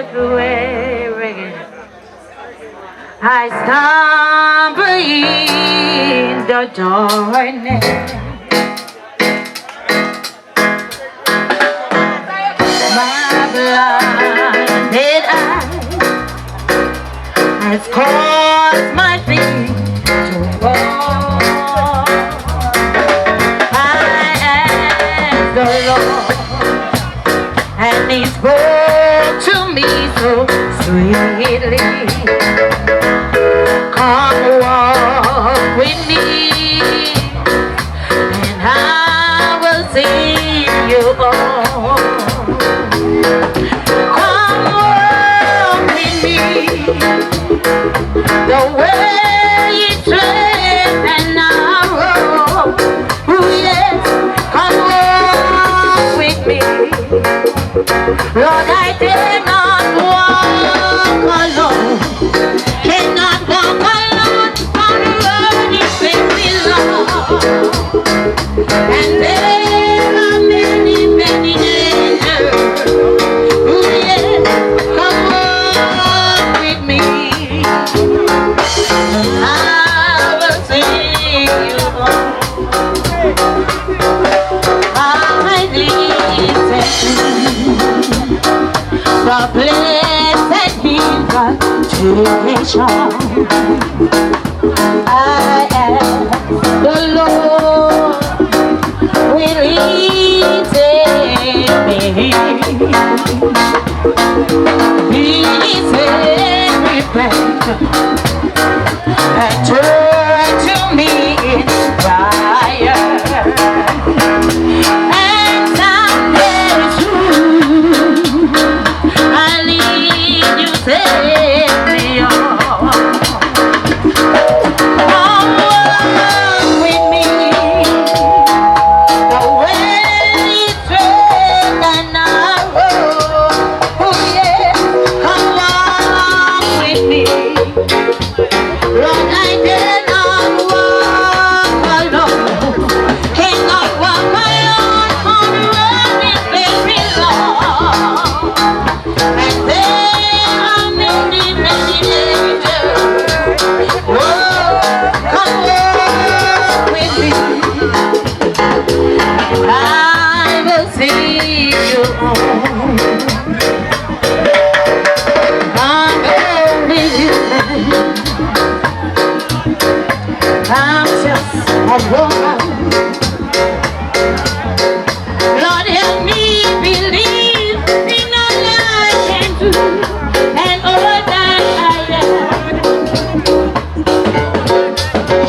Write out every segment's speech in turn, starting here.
life away. I stumble in the darkness. My blinded eyes has caused my feet to fall. I ask the Lord, and He spoke to me so sweetly. Come walk with me, and I will see you all. Come walk with me, the way is straight and narrow. Oh yes, come walk with me. Lord, I dare not walk alone. Cannot walk alone on the road you very long. And there are many, many dangers. Oh yes, come walk with me. I will see you home. I need the blessed invitation. I ask the Lord, will He take me? He said, repent and turn to me in fire. And someday soon I lead you safely on. Come walk with me, the way is straight and narrow. Oh yeah, come walk with me. Lord, I dare not walk alone. Cannot walk alone on the road is very long. And there are many, many dangers. Oh, come walk with me. I will see you home. I'm only human. I'm just a woman. Lord, help me believe in all I can do and all that I am.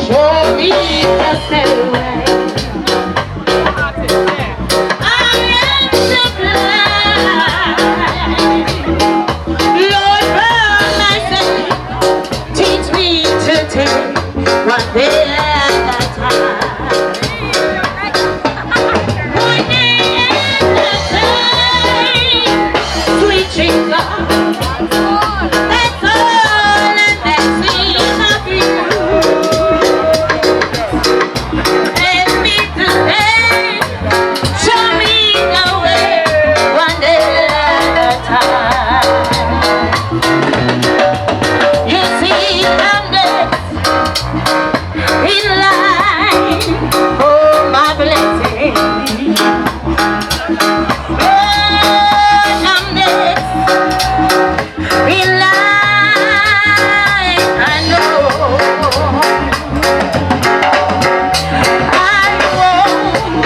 Show me the steady way. I am so blind. Lord, burn my faith. Teach me to take one day at a time. One day at a time. Sweet Jesus, that's all I'm asking of you. Let me today, show me the way, one day at a time. You see, I'm next in line for my blessing. Oh, I'm next in line, I know. I won't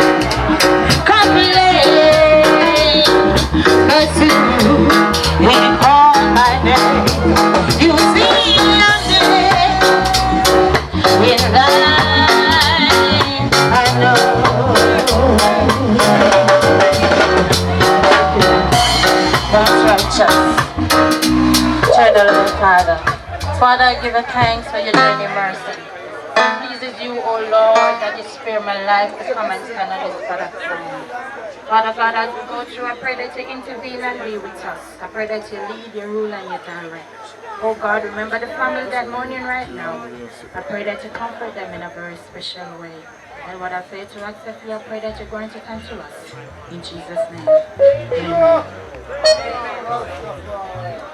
complain, 'cause you call my name. You see, I'm next in line, I know. That's righteous. Eternal Father. Father, I give you thanks for your journey mercy. It pleases you, O Lord, that you spare my life to come and stand on this platform. Father God, as we go through, I pray that you intervene and be with us. I pray that you lead, you rule, and you direct. Oh God, remember the family that mourning right now. I pray that you comfort them in a very special way. And what I fail to accept you, I pray that you're going to come to us. In Jesus' name. Amen.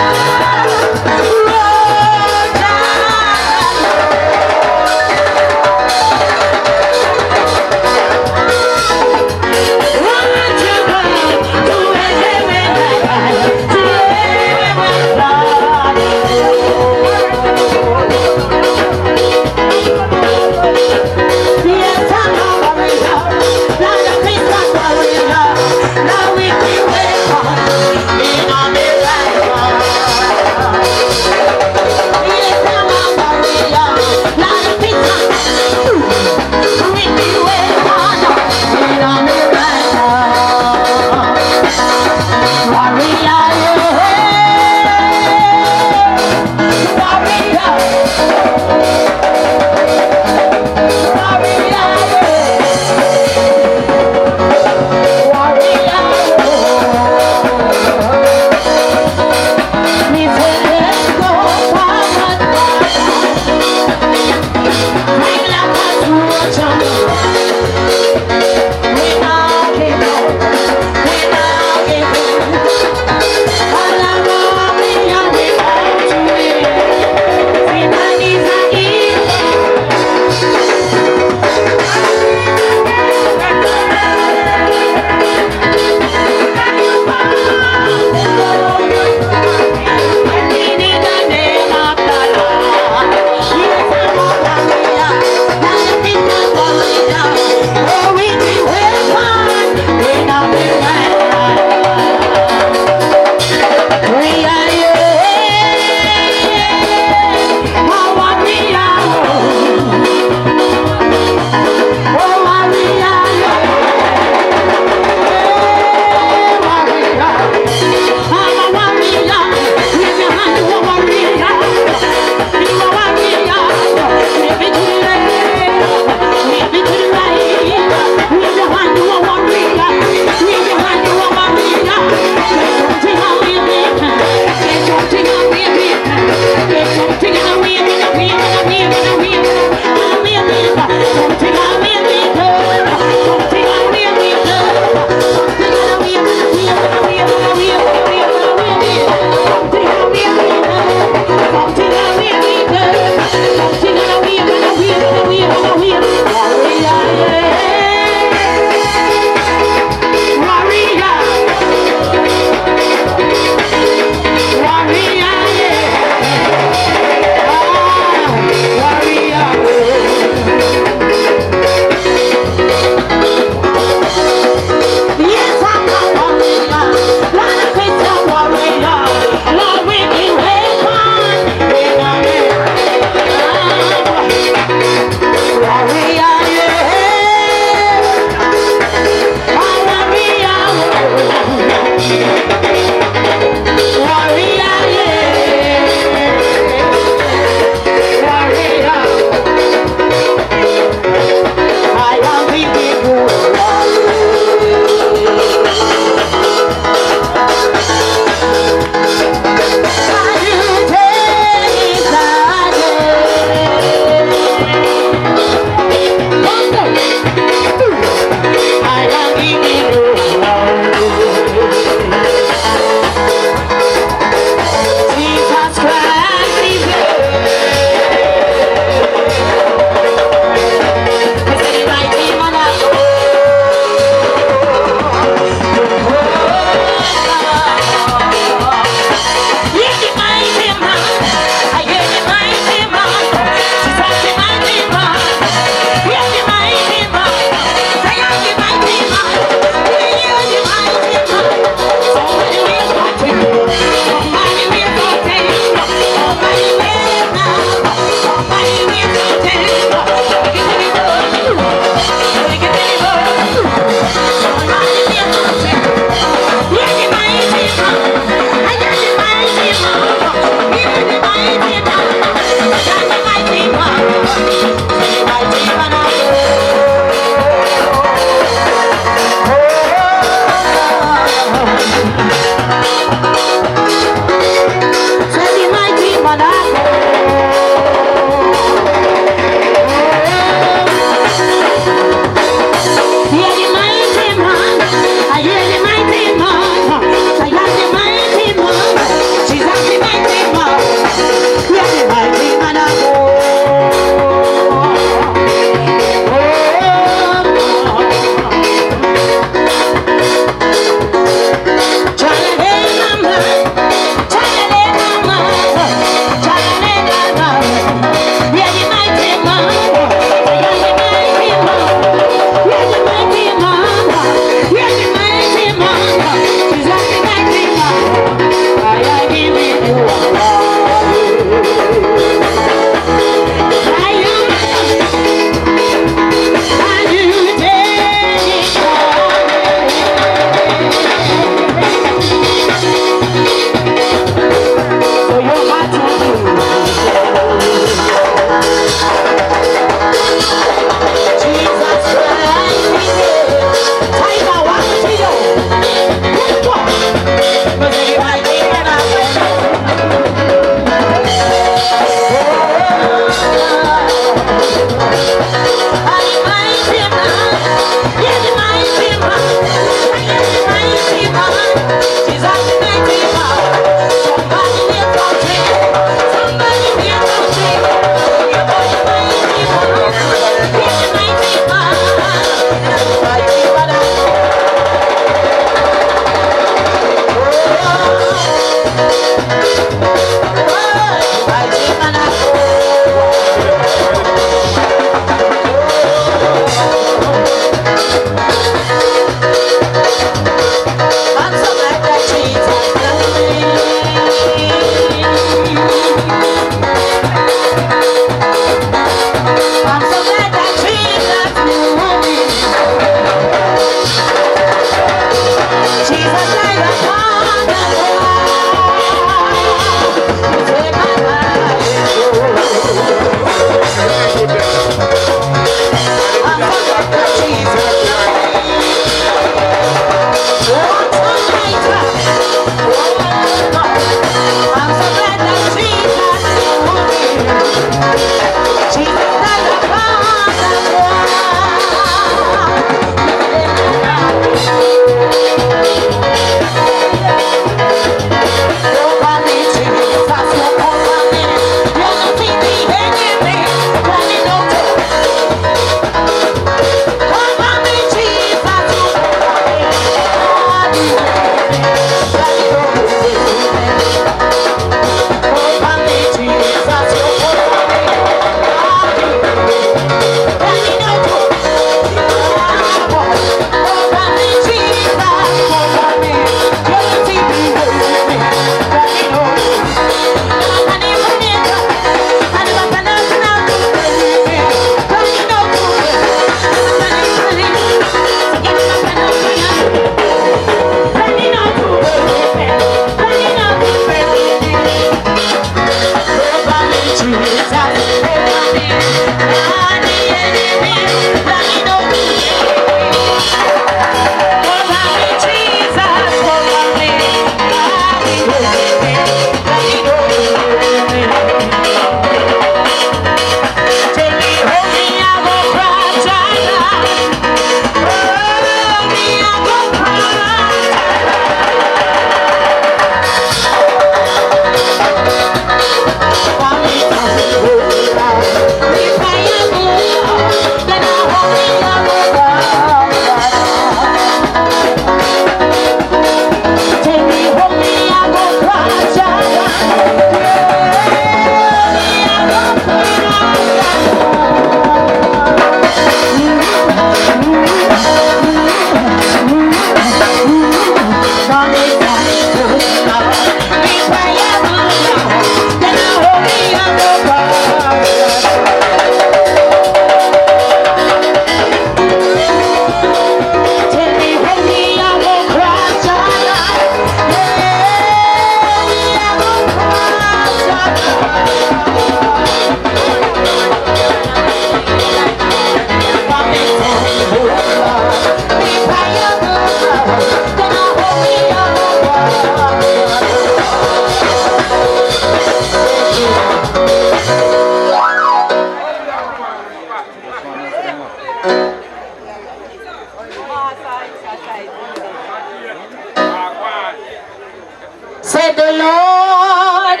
the Lord,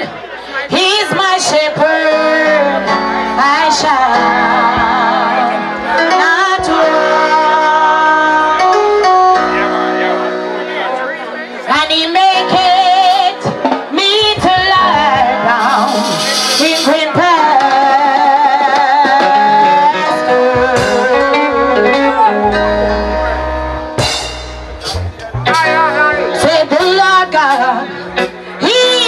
He's my shepherd, I shall not want. And He maketh me to lie down in green pastures. Say the Lord God, He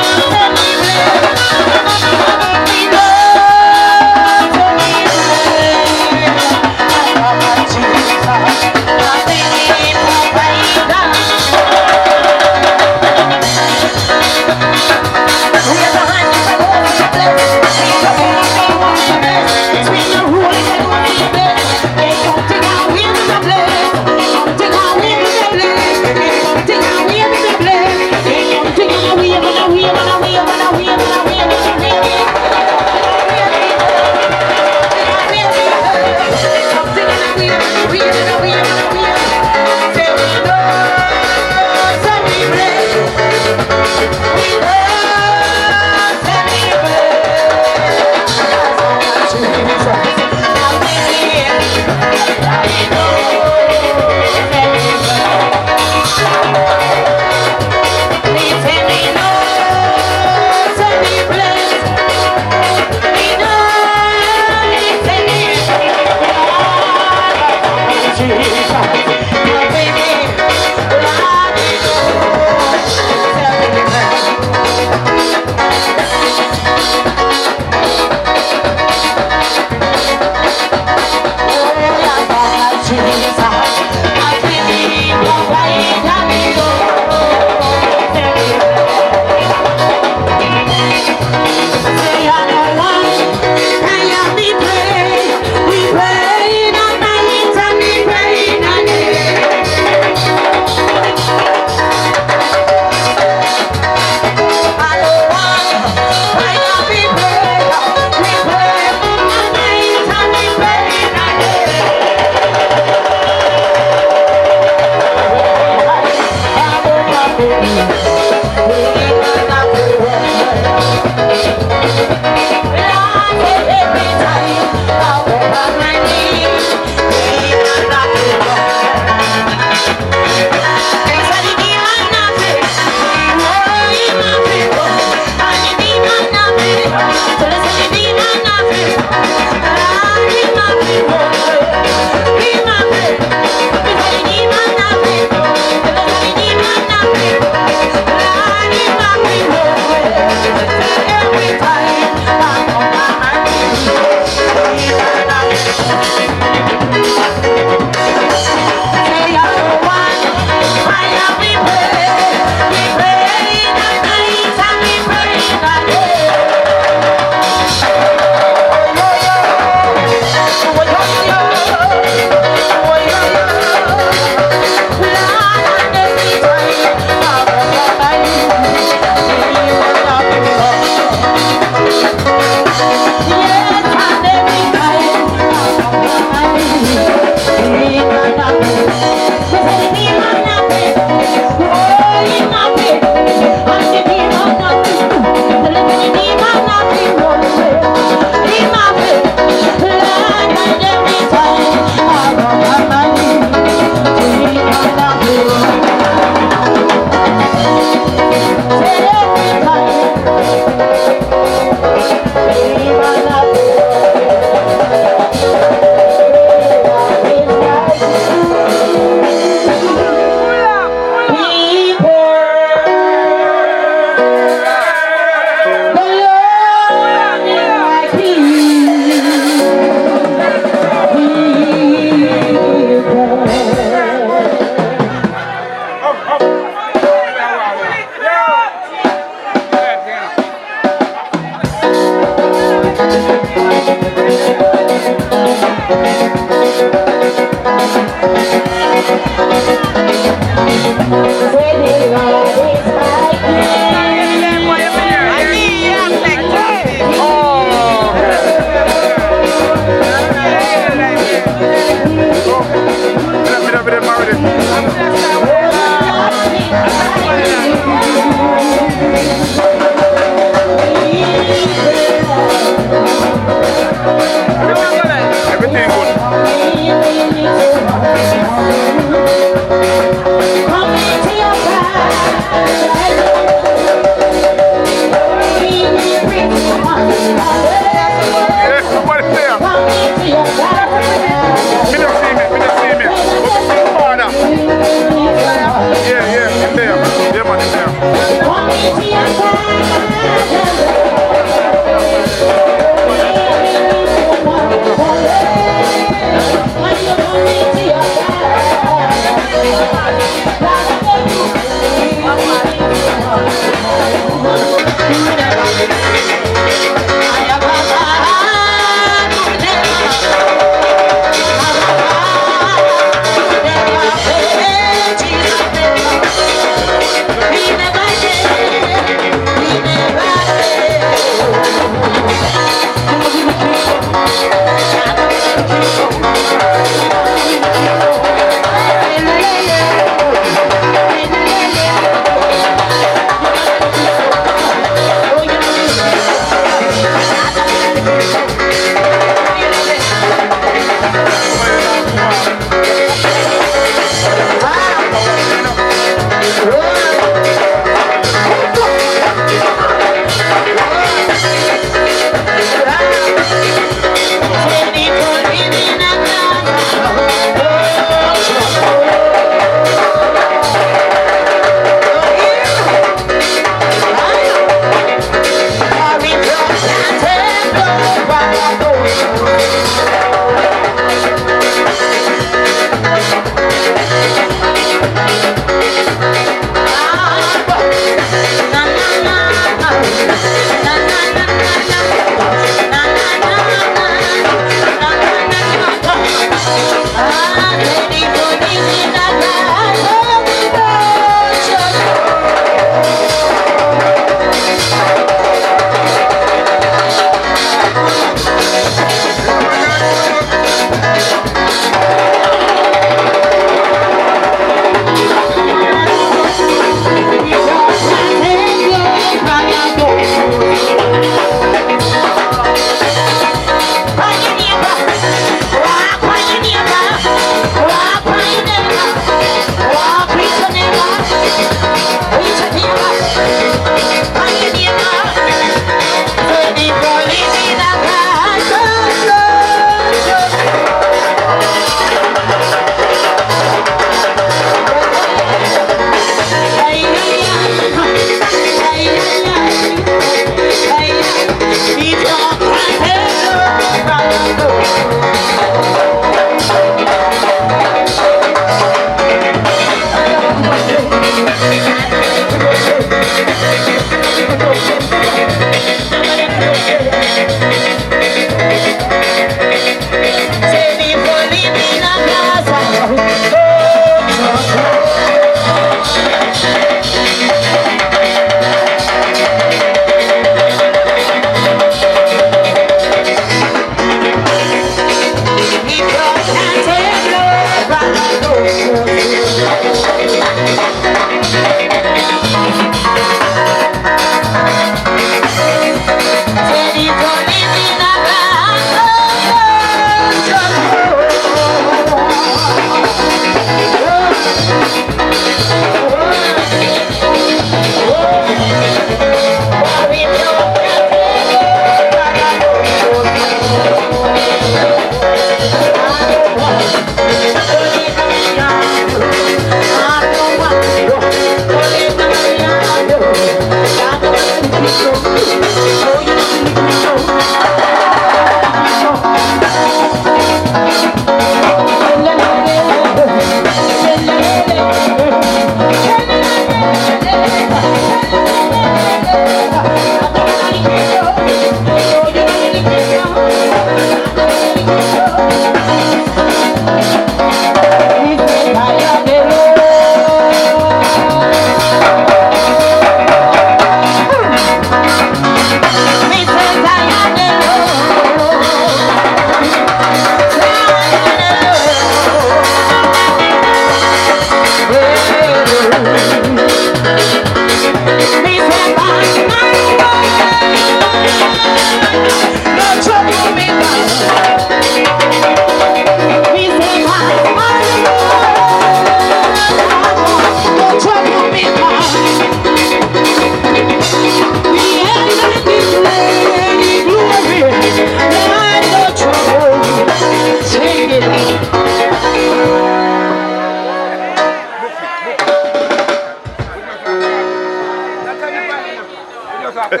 Been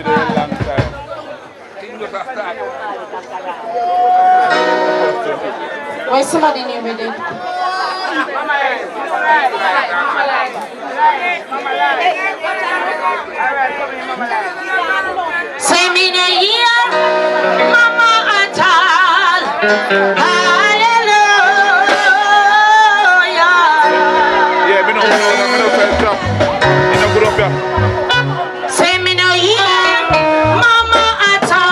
a long time. Why somebody new with it? Say me no hear mama at all. Hallelujah. Yeah, me no first job. Me no good up here. Say me no hear mama at all.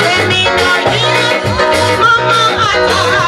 Say me no hear mama at all.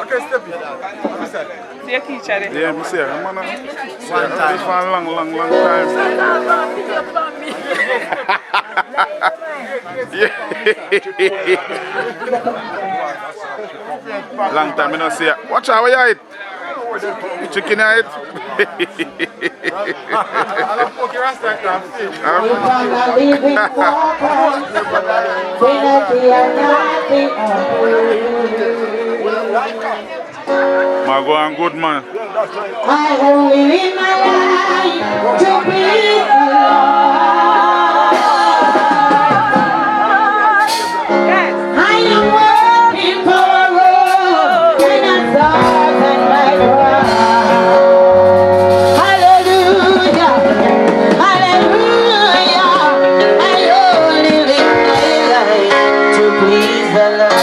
Okay, step it. See a teacher there. Yeah, I see it. I'm gonna this for a long time. Long time I don't see it. Watch out, where you eat? Chicken you eat? Go on, good man. I only live my life to please the Lord. I am working for a road and a stars and my crown. Hallelujah, hallelujah. I only live my life to please the Lord.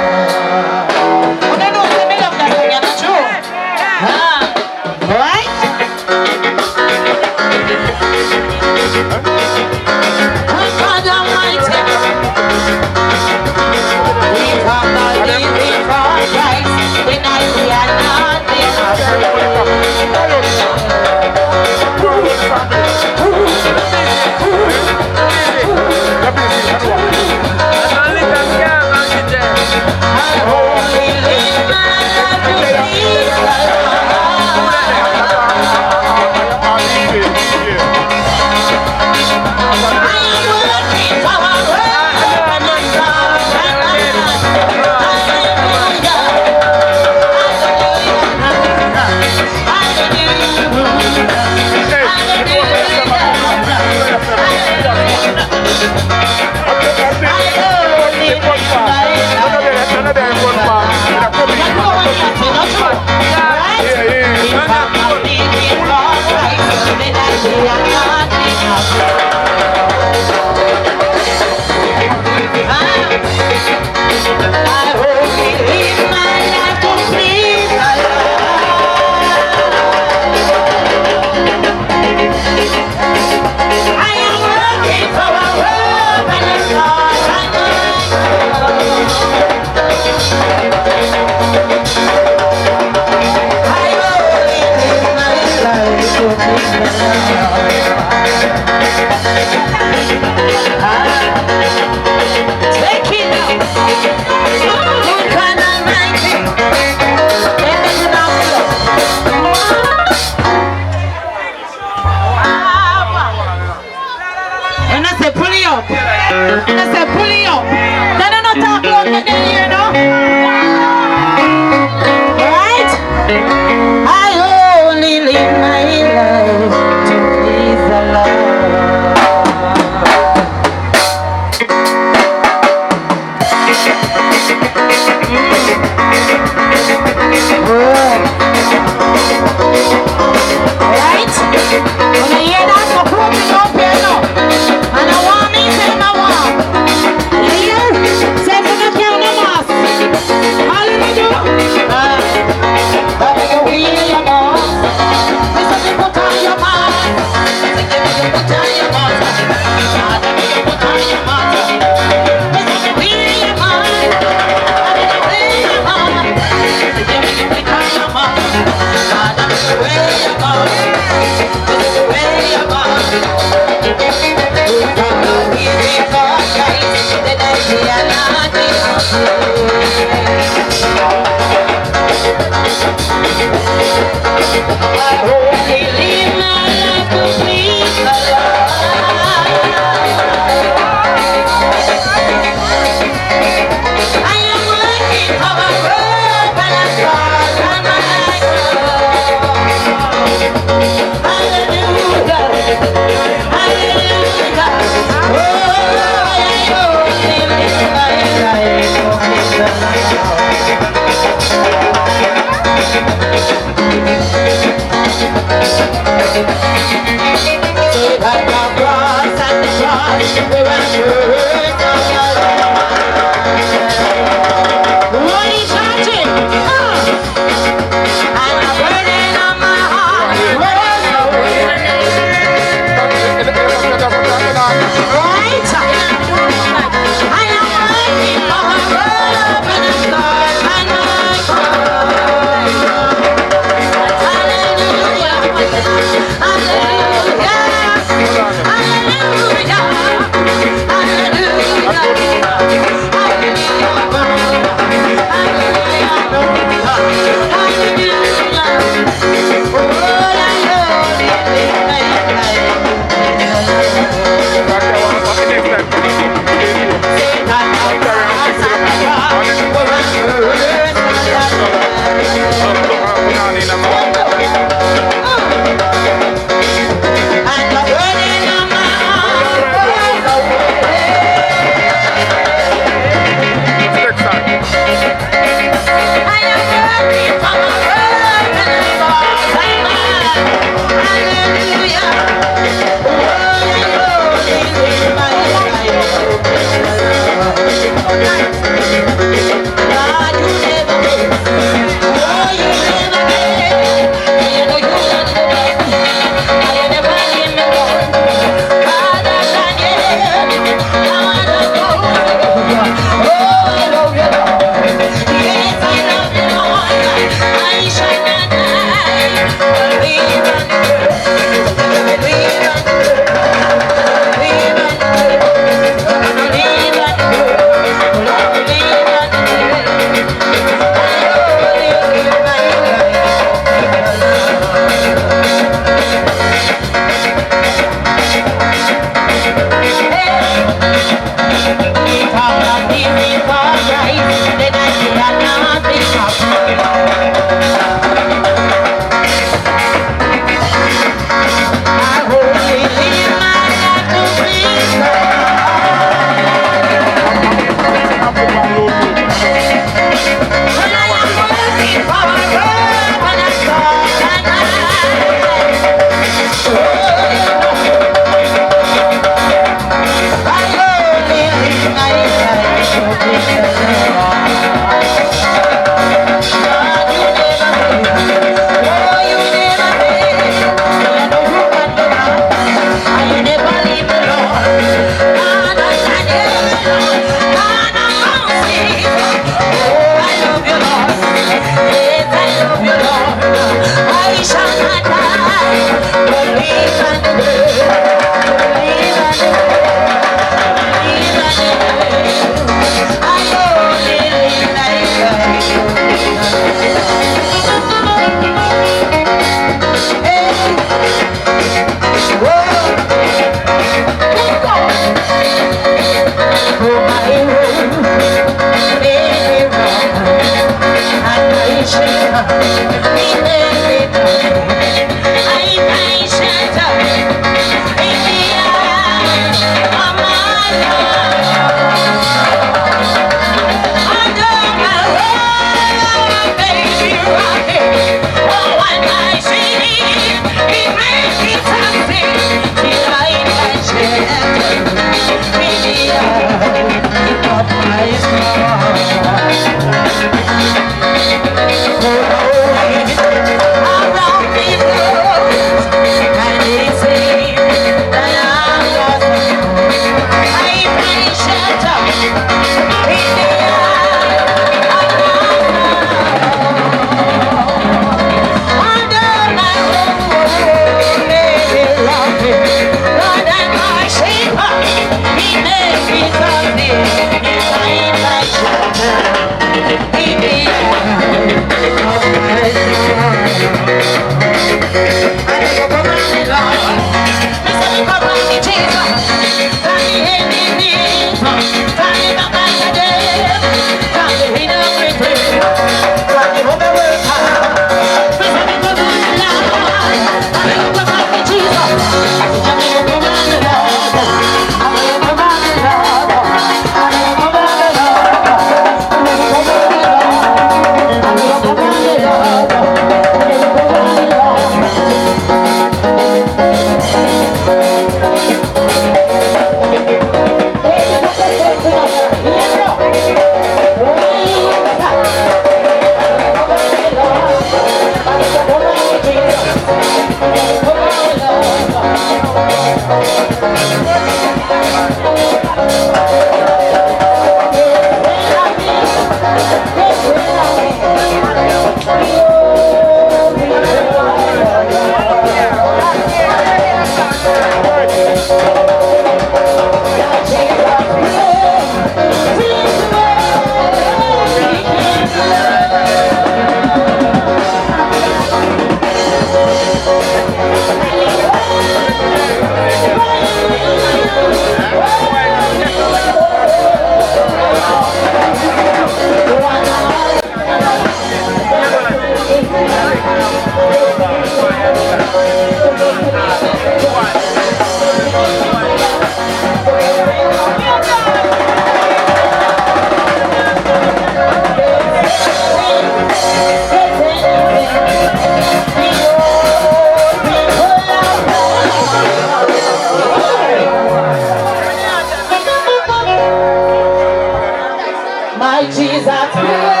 My Jesus, pray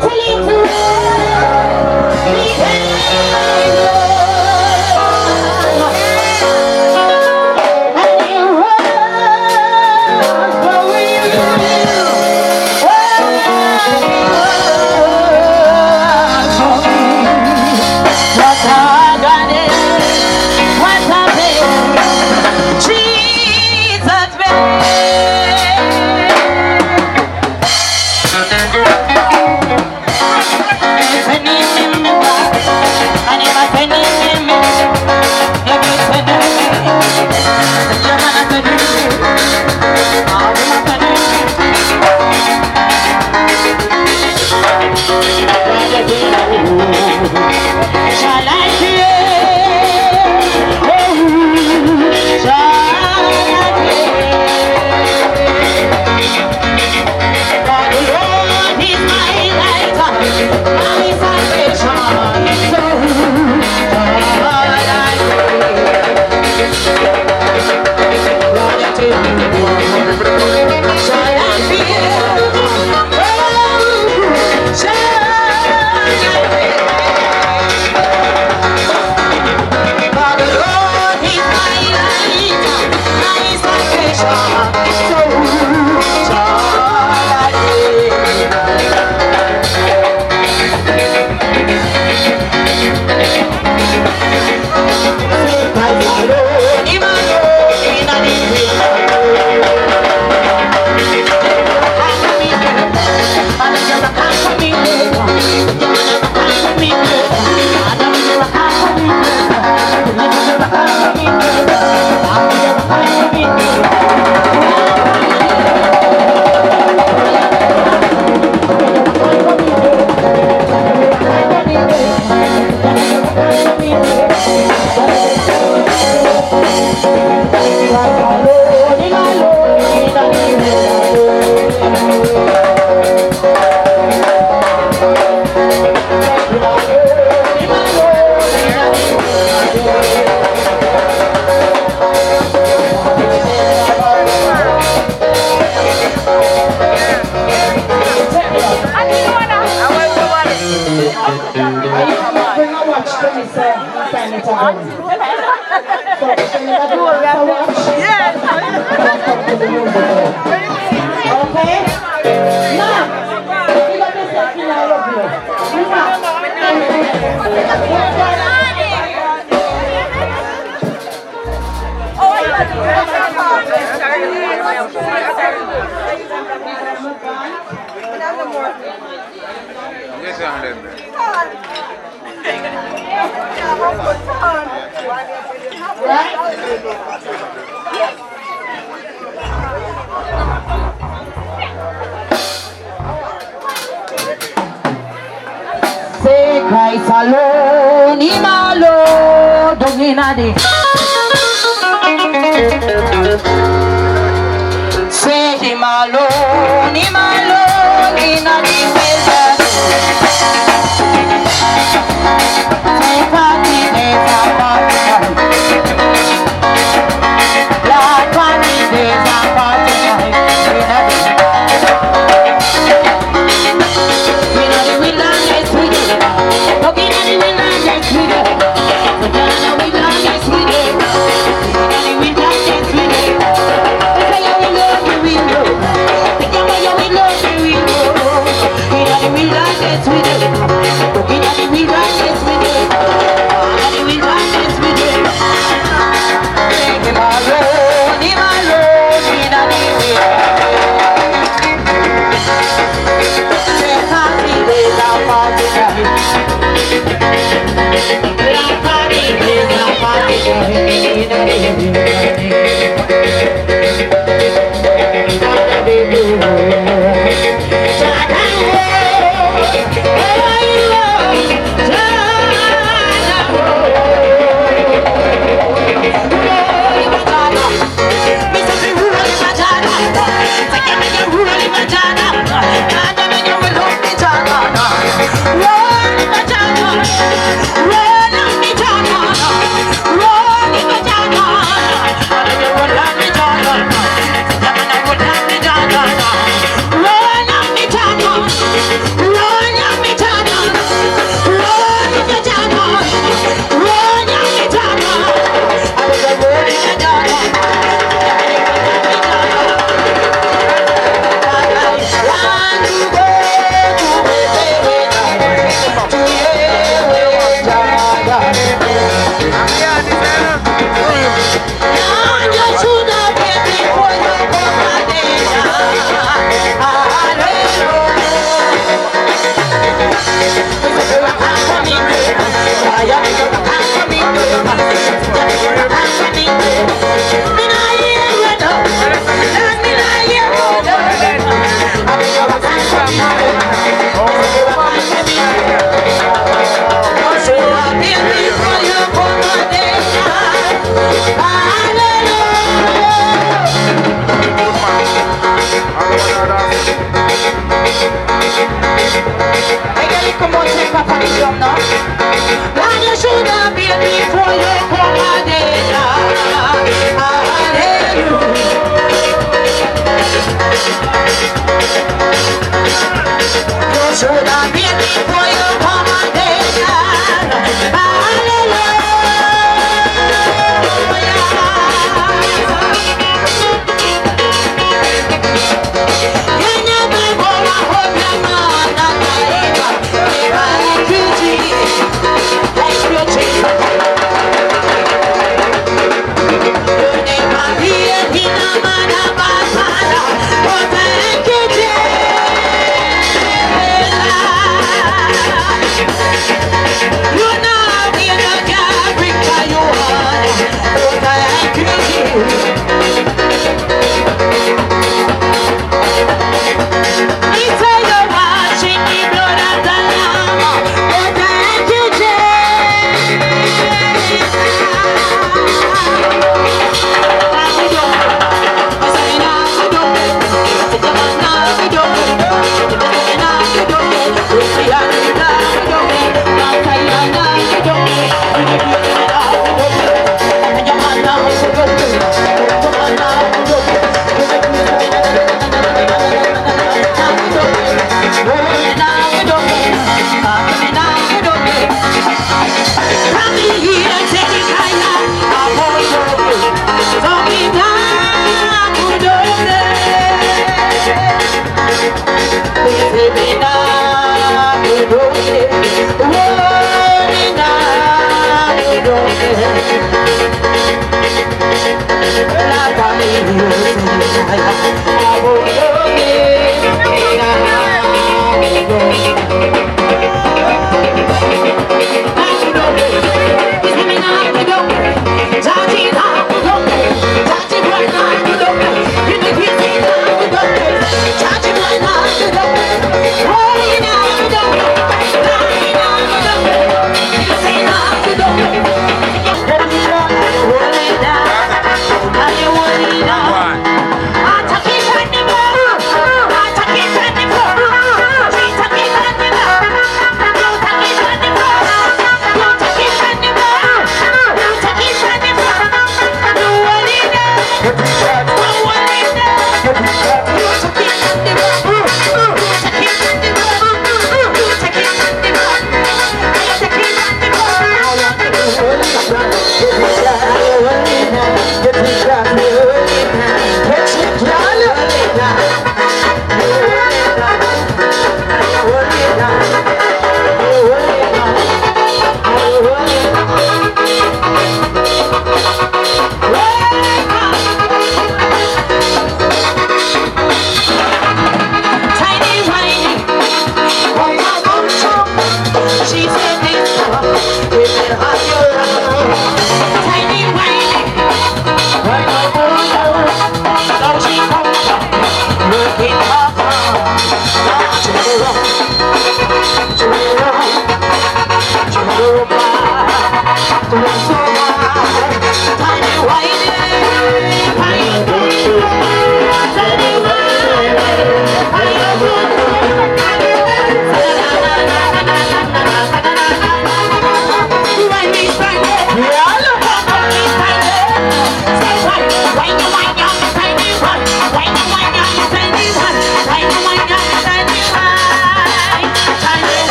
till it Say Christ alone, Him alone, don't in say Him alone, in the wilderness. Say party days are party night. Lord, party days are party night. Say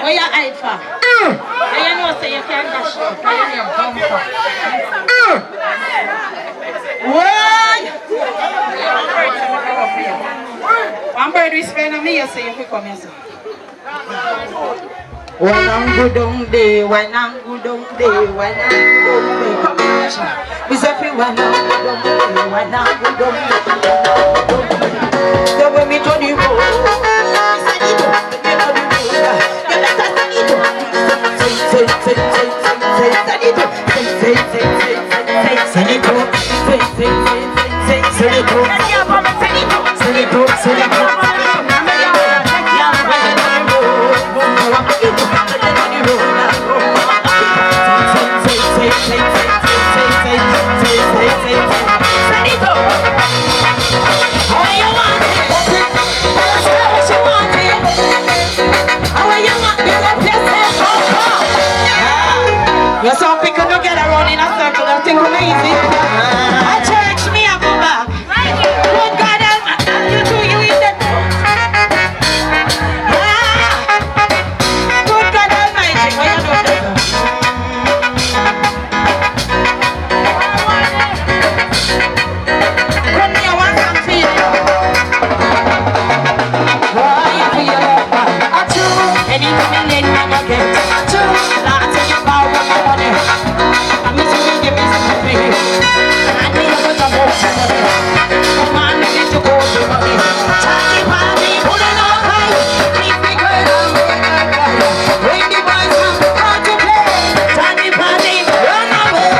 Where you hide for? And you know say you can't dash out. Can you hear bumper? What? One bird we spend on me, you say if you come here, sir. When I'm good on day, when I'm good on day, when I'm good on day, come on, we say when I'm good on day, when I'm good on day, so when we turn the road, we say it, we turn the road, you better say it, say it, say it, say it, think I'm easy. I church me up back. Good God, you two, you in the... Good God Almighty, what you doing? Come here, one time for you. Why you feel like that? I choose anything you need, man, you get. I choose. Lots of you power for money. I miss you, give me some free. I need a bunch of money. Come on, I need to go to money. Charlie Party, put it on high. Keep me good on me. When the boys come out to play, Charlie Party, run away.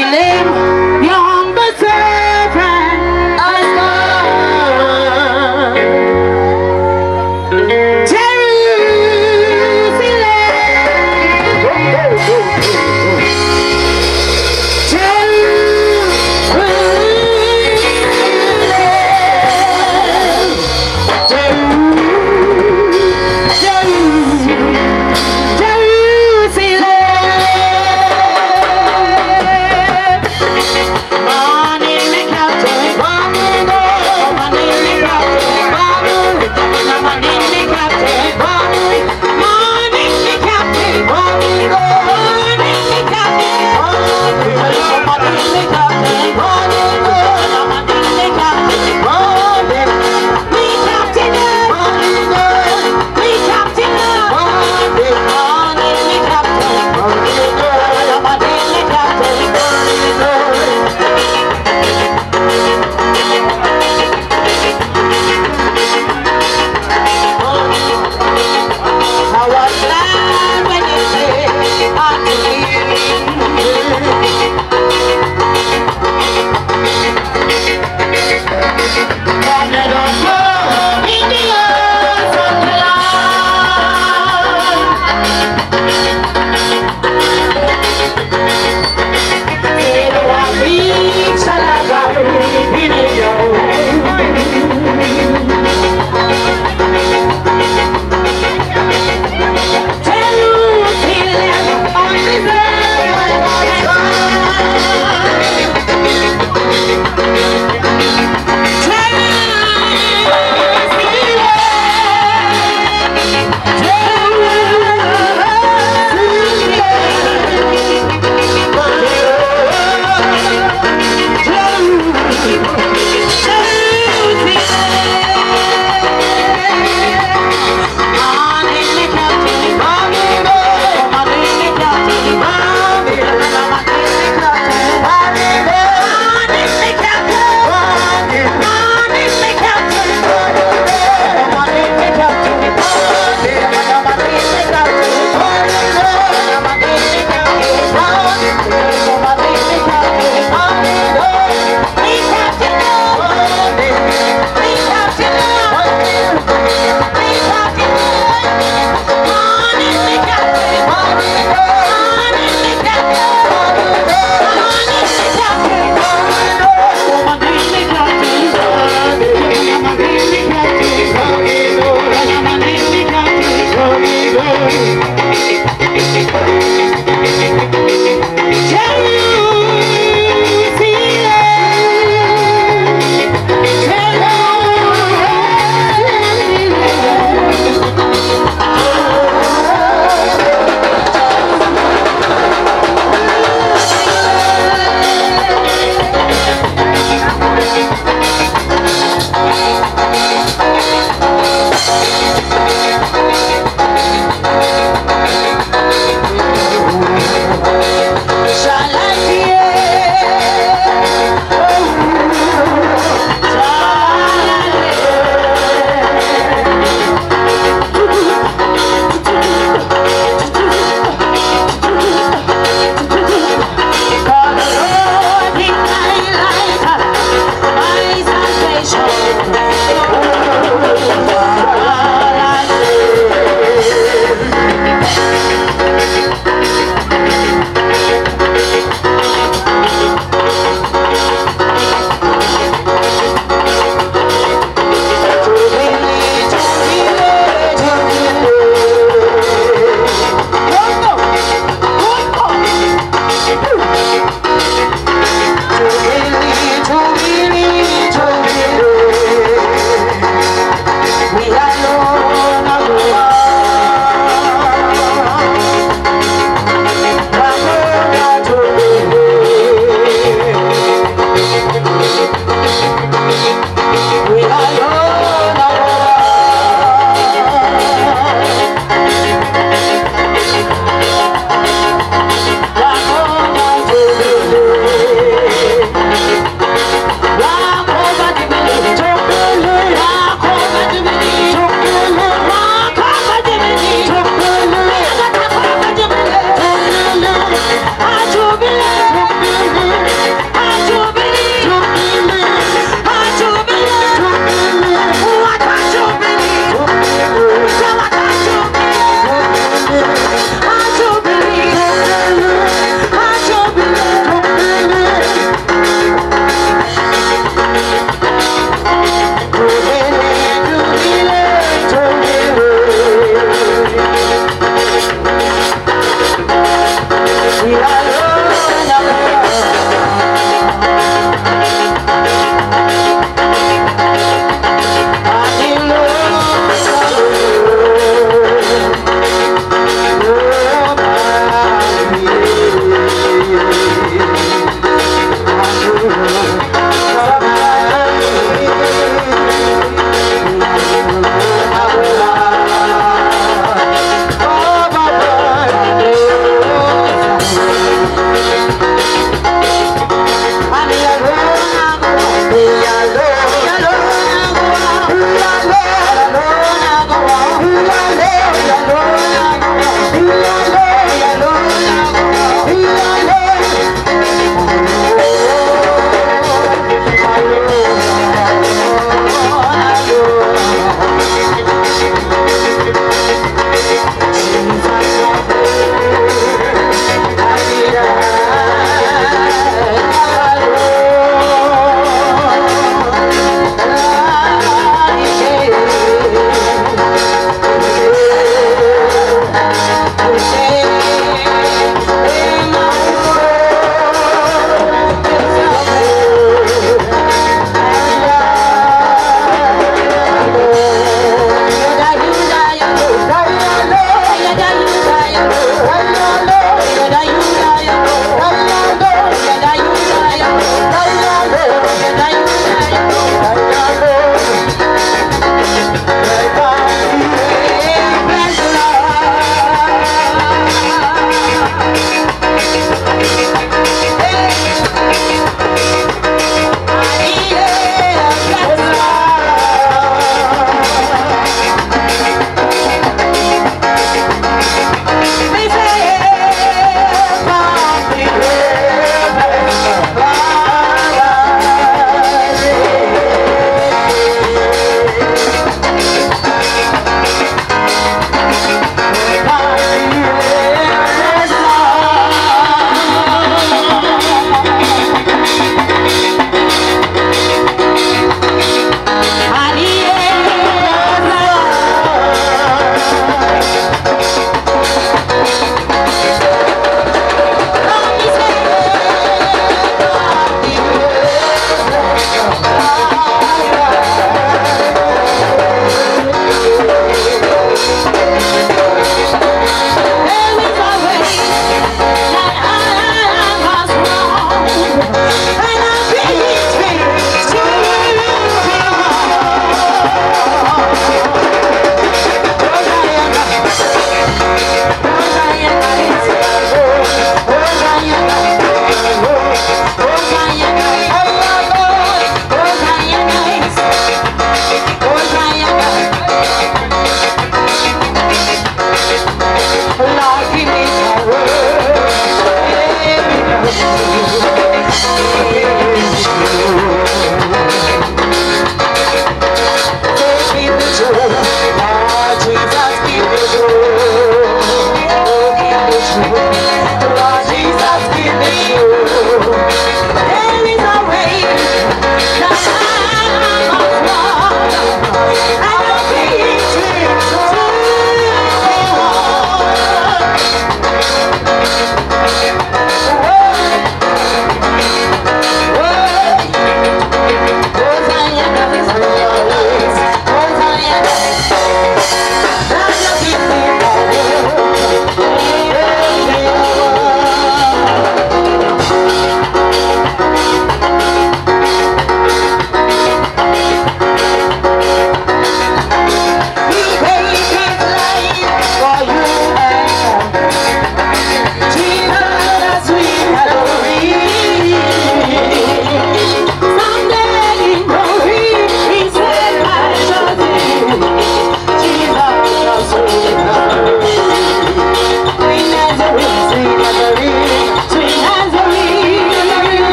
Jerusalem, your humble servant has come.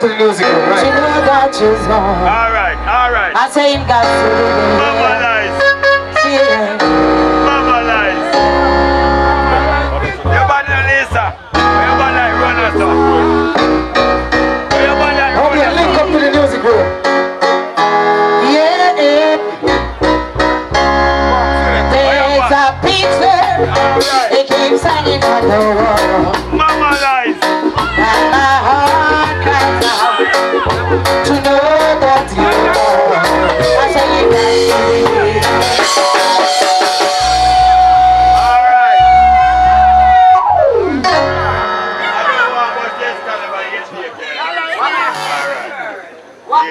to the music, right? You know that you're wrong. Alright. I say him got to Mama nice. yeah. Mama nice. Your body Lisa. Your body Runner, sir. Your body Okay, link up to the music, bro. Yeah, there's a picture. It keeps hanging on the wall. Mama nice. And my heart cries out to know that you're wrong. I say you got to be. Alright. I don't want much this kind of a hit here, again. Alright.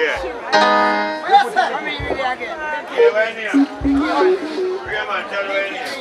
Yeah. Yeah, right here. Yeah, man, tell her right here.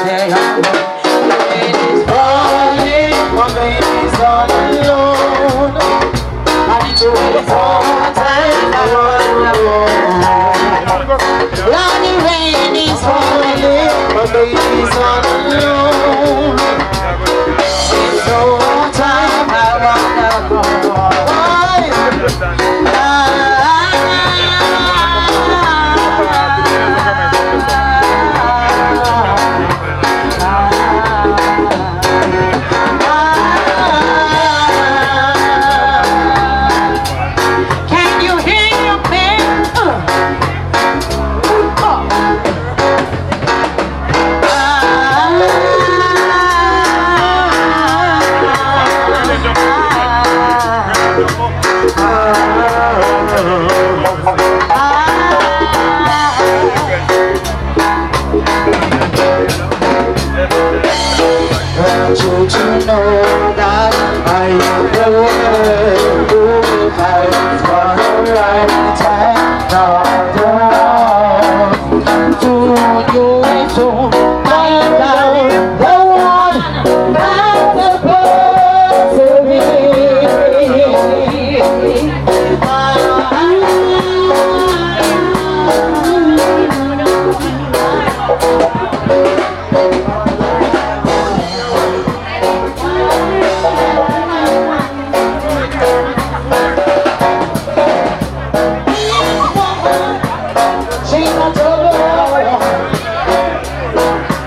Say Rain is falling, my baby's all alone. I need to wait for my time, I wanna know. Lordy, rain is falling, my baby's all alone. It's no time, I wanna go. Can you hear your pen? Want you to know that I am the one who fights for the right time, not the wrong. To you is to find out the one I'm supposed to be.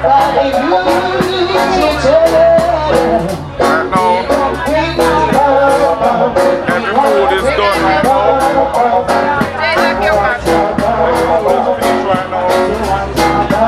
Right now, every food is done right now. Every food is finished right now.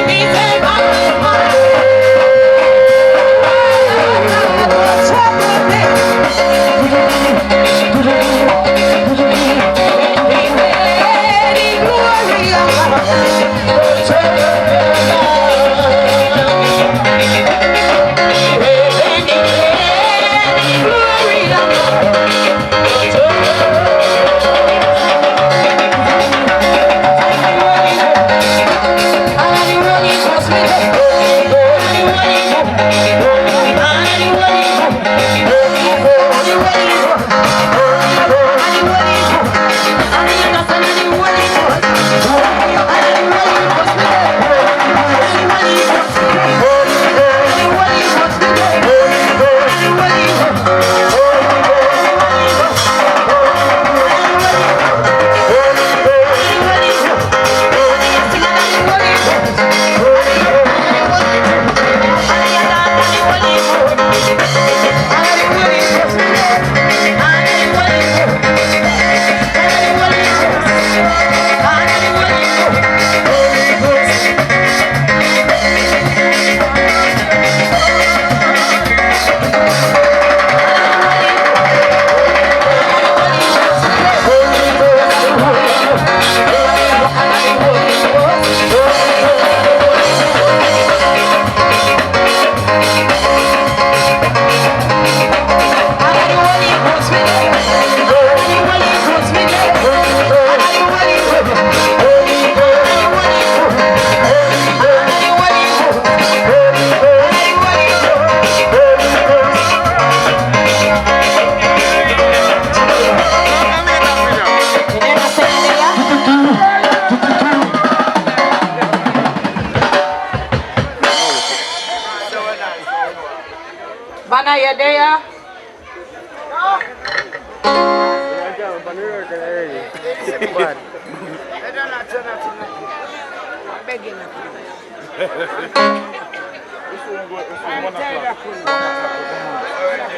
He said, Anna, you there?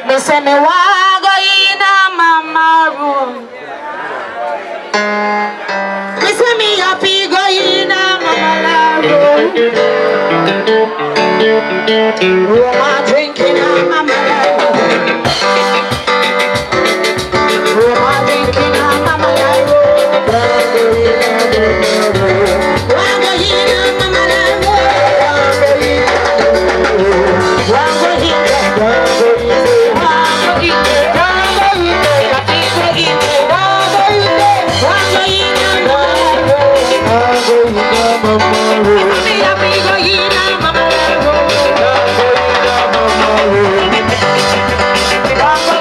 Me say me wa go in a mama room. Me say me happy go in a mama room. Roma drinking a mama room. Roma drinking a mama room. Wa go in a mama room. Wa go in Mama,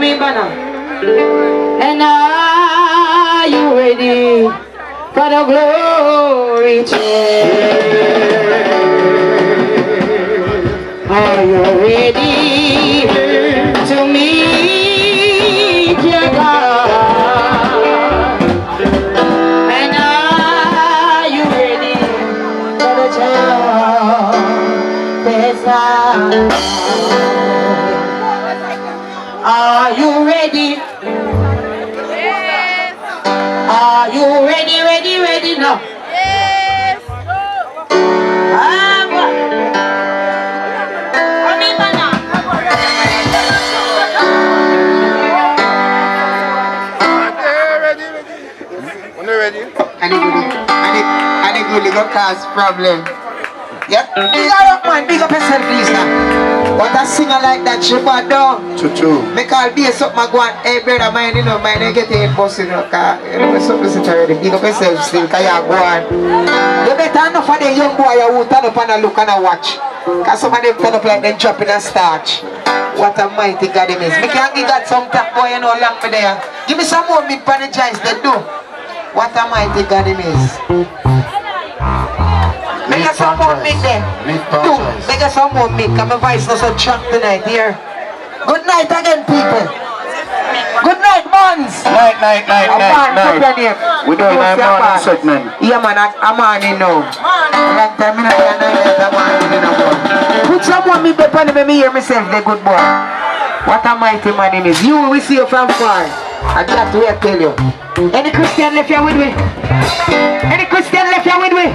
me banner. And are you ready for the glory train? Are you ready to meet your God? And are you ready for the trumpet sound? Are you ready? Are you ready, ready, ready now? Yes. When you're ready. And it really gonna cause problem. Yep. Big up man, big up yourself please now. But a singer like that, she bad down. True. Make all be something I go on. Hey brother mine, you know, mine ain't getting it bust, you know, cause you know something to already. Big up yourself still, cause you go on. You better enough for the young boy who turn up and a look and a watch. Cause some of them turn up like they dropping a starch. What a mighty God it is. Me can't give God some top boy, you know, lock me there. Give me some more meat pan the giants, they do. What a mighty God it is. Make us some more meat there. Do. Make us some more meat. Cause my voice not so chunk tonight here. Good night again, people. Good night, Mons. Night. We doing our morning segment. Yeah, man, I'm on it now. Long time I'm on it now. Put some more meat there, and me hear myself, the good boy. What a mighty man it is. You will see you from far. I got to tell you. Any Christian left here with me? Any Christian left here with me?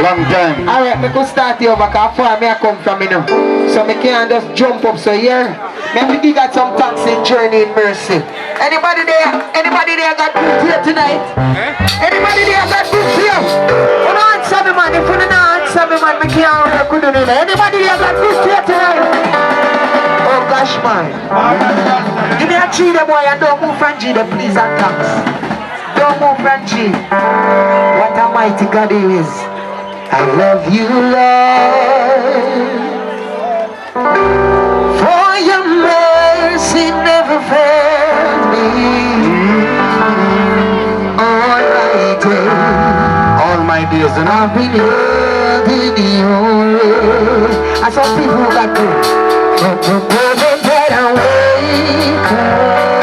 Long time. Alright, me could start here over because far me I come from you know. So me can't just jump up so here. Maybe we got some thanks in journey in mercy. Anybody there got good here tonight? Anybody there got good here? You don't answer me man, if you don't answer me man, me can't work with you. Anybody there got good here tonight? Oh gosh man. Give me a G the boy and don't move from G the please and thanks. Don't move from G. What a mighty God he is. I love you, Lord, for your mercy never failed me. All my days, and I've been loving you. I saw people who got me from the moment that I wake up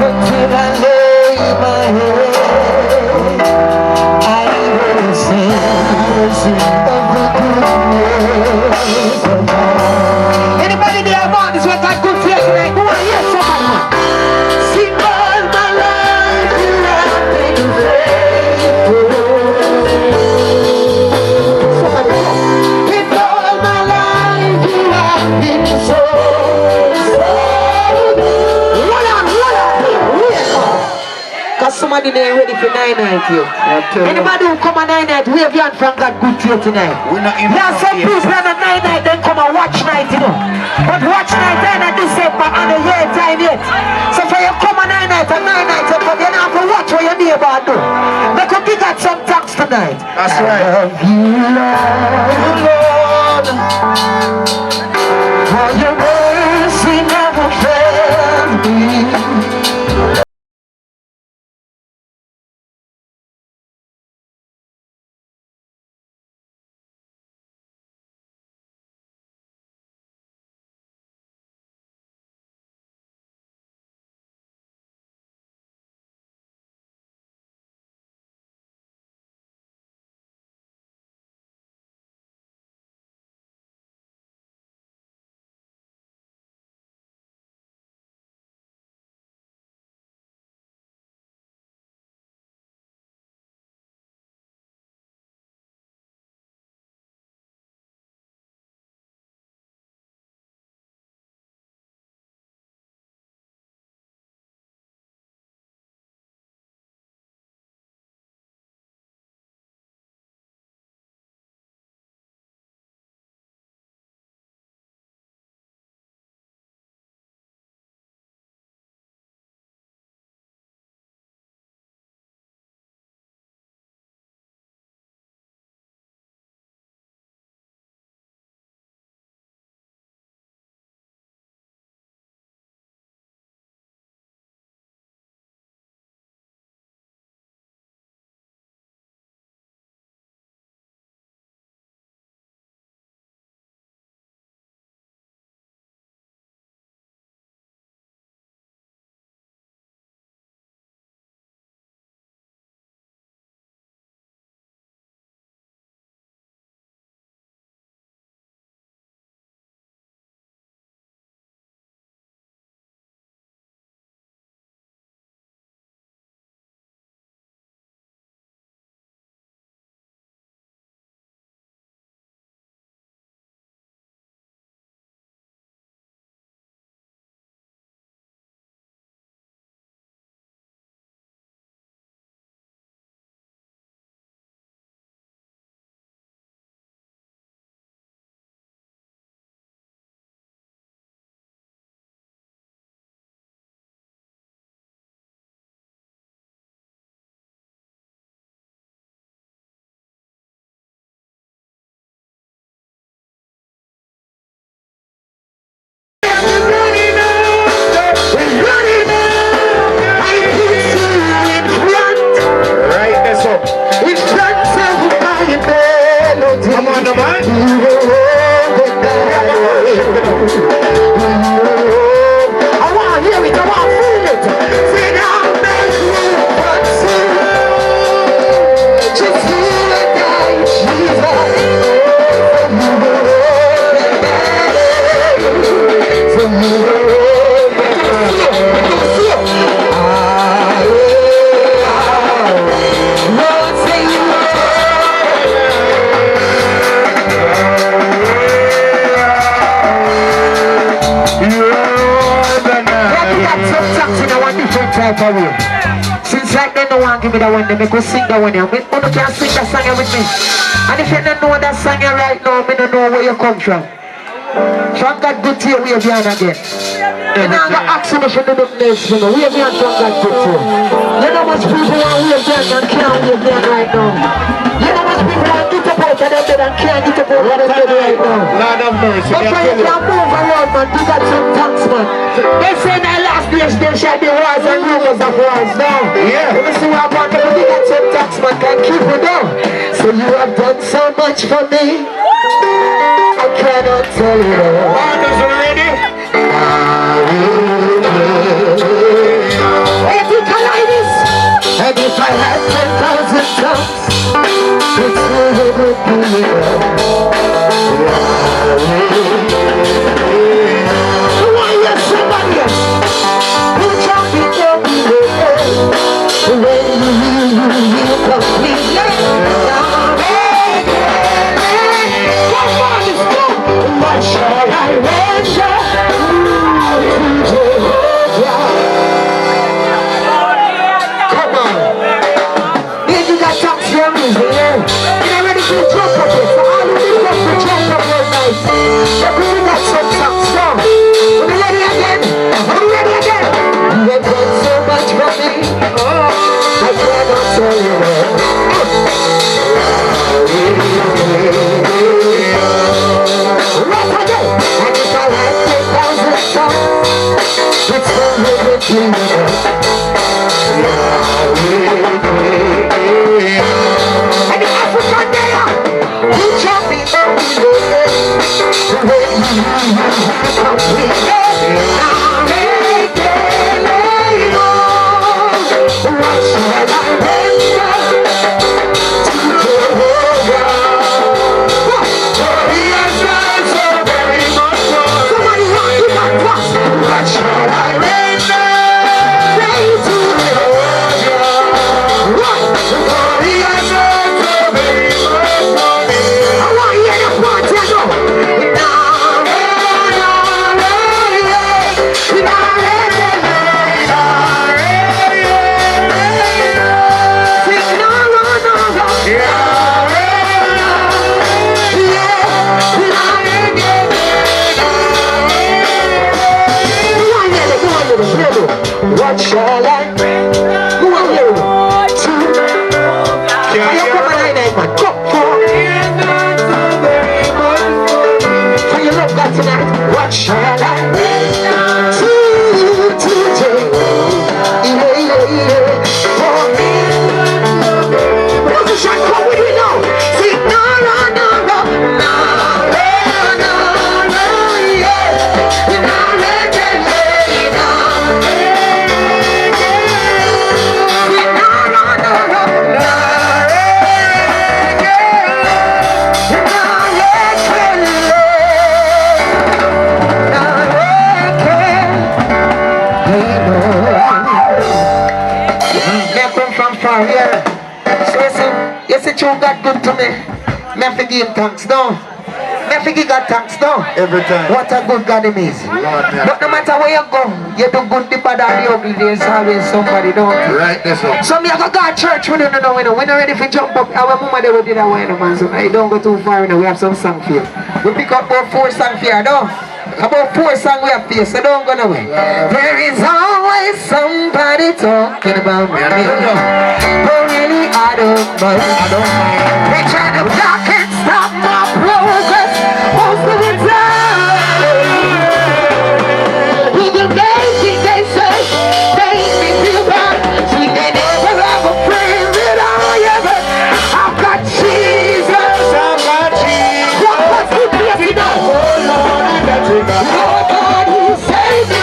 until I lay my head. I will sing of the goodness of God. Anybody there, man, this was that good here tonight? Go on, yes, somebody. Sing all my life, you have been faithful. Somebody, in all my life, you have been so good. Roll on. Cause somebody there ready for 9 night here. Anybody who come on 9 night, wave your hand from God good to you tonight. We're not in There are some people on a 9 night, then come and watch night, you know. But watch night, then at December and the year time yet. So for you come on 9 night and 9 nights, you come, you don't have to watch what your neighbor do. They could give God some thanks tonight. That's right. I love you, Lord, for your mercy never failed me. type of way. Since like they don't want to give me that one, they make us sing that one here. You can't sing that song here with me. And if you don't know that song here right now, I don't know where you come from. From God good to you, wave your hand again. You're not going to ask me if you do the next thing. Wave your hand from God good to you. You know much people want to wave their hand and can't wave their hand right now. You know much people want to get up out of their bed and can't get up out of their bed right now. Lord of mercy. That's why you can't move around, man. You got some thanks, man. They say in the last days there shall be wars and rumors of wars. No. Yeah. Let me see what I want. You got some thanks, man. Can keep it down. So you have done so much for me. I cannot tell you all. Fathers already? If you can like this, and if I had 10,000 tongues, it still would be enough. Why yes, somebody else? Who can be the way you completely? Come on, let's go. What shall I render to Jehovah? Come on. If you got top strings here, you're ready to jump up it. So all of you love to jump up real nice. But we got some top strong. Are we ready again? Are we ready again? You have done so much for me. I cannot tell you all. Right again. And if I had 10,000 songs, it's still with you. And the African there, you can't be the way you complete it. Now make it lay on. What shall I render to Jehovah? For he has done so very much more. Somebody rock you back cross. What shall I render? Say to Jehovah. What? For he has done so very much for me. I want you to hear the part here now. What shall I bring? Who are you? Are you coming in there, man? Come for you love God tonight. What shall I bring to Jehovah? For me. Position, come with me now. See, no, here. So you see, you got good to me. Me have to give him thanks now. Me have to give God thanks now. Every time. What a good God he is. But no matter where you go, you do good, the bad and the ugly. There's always somebody, don't you? Right, that's all. So me I go to church. We don't know. We're not ready for jump up. Our mama they will do that way, man. So I don't go too far. We have some song for you. We pick up about 4 songs for you, though. About 4 songs we have for you, so don't go nowhere. There is always somebody talking about me. But really I don't mind. They try to block and stop my progress most of the time. With the things they say, they make me feel bad. See, they never have a friend that I ever. I've got Jesus. I've got Jesus. What's the best you know? Oh Lord, I got you. Lord God, He saved me.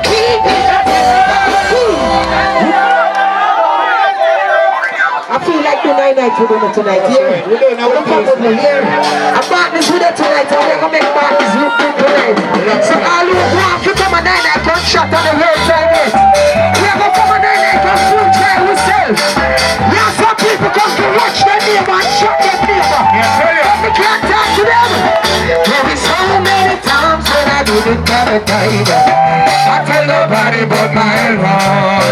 He did not. I feel like the night we're doing it tonight. Yeah, we're doing it here. I'm partners with it tonight, and we're gonna make partners look good tonight. So all who want to come a night come shot on the road time. We're gonna come a night come full try ourselves. Yeah, some people come to watch their name and shot their paper. But we can't talk to them. There be so many times when I didn't have a time. I tell nobody but my own.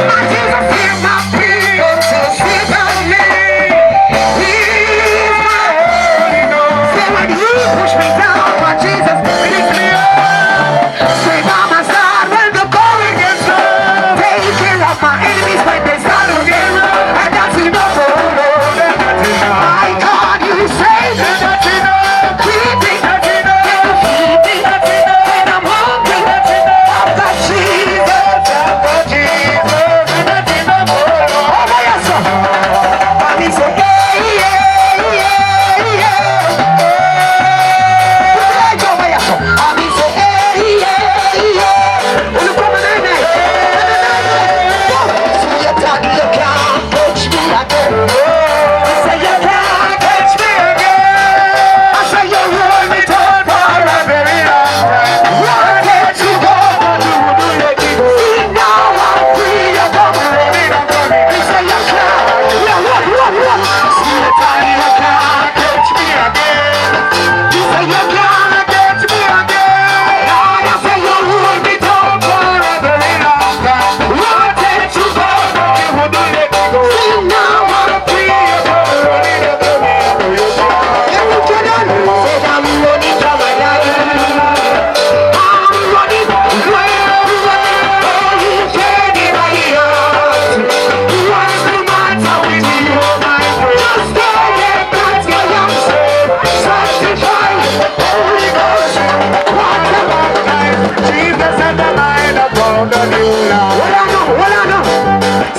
Hold on.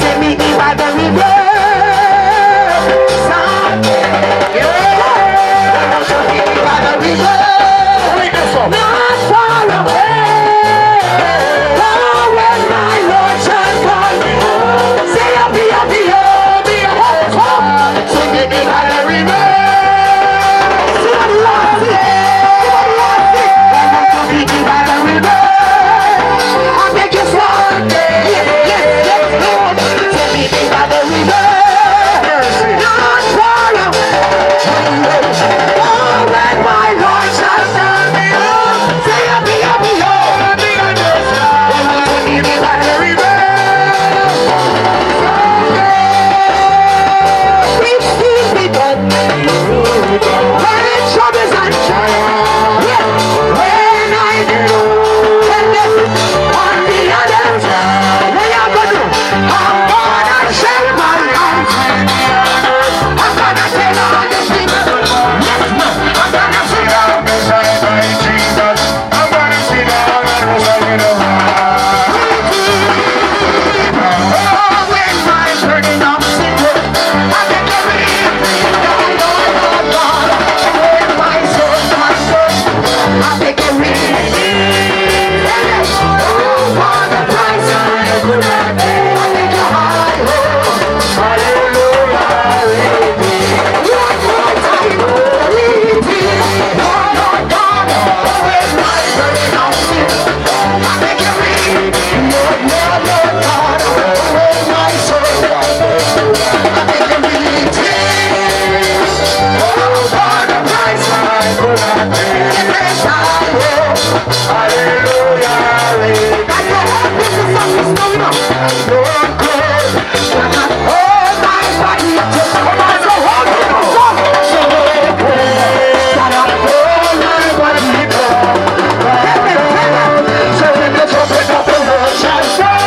Say me the by the river. By the river. Not far away. Oh, when my Lord shall call me. Say I'll be home. Say me the by the river. Somebody lost it. By the river. I make you smile. Yes, Lord. Say me the by the river. Not far away. Oh, when my Lord shall call me. Say I'll be home. Say me the by the river. We've seen me done. When troubles and trials. Yeah. When I do. And then on the other side. What you gonna do? I'm gonna share my life. I'm gonna tell all the people. Yes, man. I'm gonna sit down beside my Jesus. I'm gonna sit down and say the oh, when my burden of sin, I get to read. Lord, when my soul, I take a read. Oh, for the price I could not pay, I take a high road. Hallelujah, one more time, lead me. Oh, Lord God, when my burden of sin, I take a read. Lord God, when my soul, I take a read. Oh, for the price I could not pay, the price I owe. Hallelujah, that's what happens to something's going on. Lord God, hold my body, just hold my soul, hold my soul. So Lord God, hold my body, so when the trumpet of the Lord shall sound,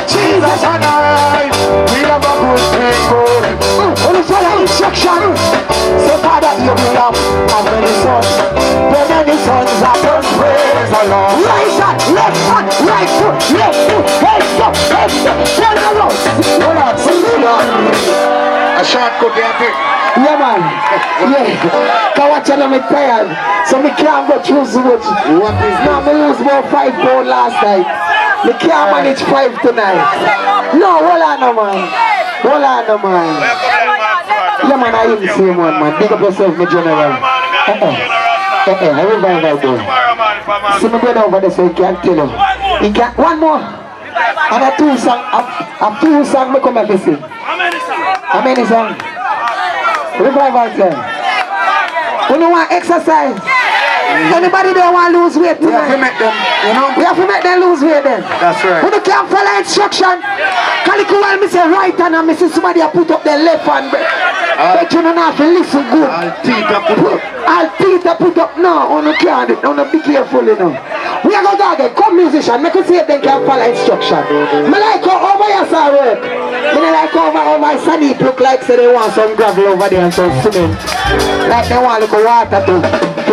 Jesus and I, we have a good thing going. When you follow instruction, say Father Abraham, how many sons? How many sons are born? Praise the Lord. Right hand, left hand, right foot, left foot, heads up, turn around. Hold on, sit down. A shot could be a thing. Yeah, man. Yeah. Can watch them with tired. So me can't go through so much. What is now? Me lose about 5 pounds last night. Me can't manage 5 tonight. No, hold on, no, man. Hold on, no, man. Yeah, man, I even say one, man. Big up yourself, my general. I revive right there. See me brother over there so he can't tell you. He can't. One more. And a 2 song. A 2 song me come and sing. How many songs? Revival time. We don't want exercise. Anybody there want to lose weight tonight? We have to make them, you know? We have to make them lose weight then. That's right. We can't follow instruction. Calico while me say right hand and me see somebody put up their left hand. But you don't have to listen good. I'll put up. No, you can't. You be careful, you know. We are going to go again. Come musician. Make us see if they can follow instruction. Me like how over here sir work. Me like over Sunny look like say they want some gravel over there and some cement. Like they want a little water to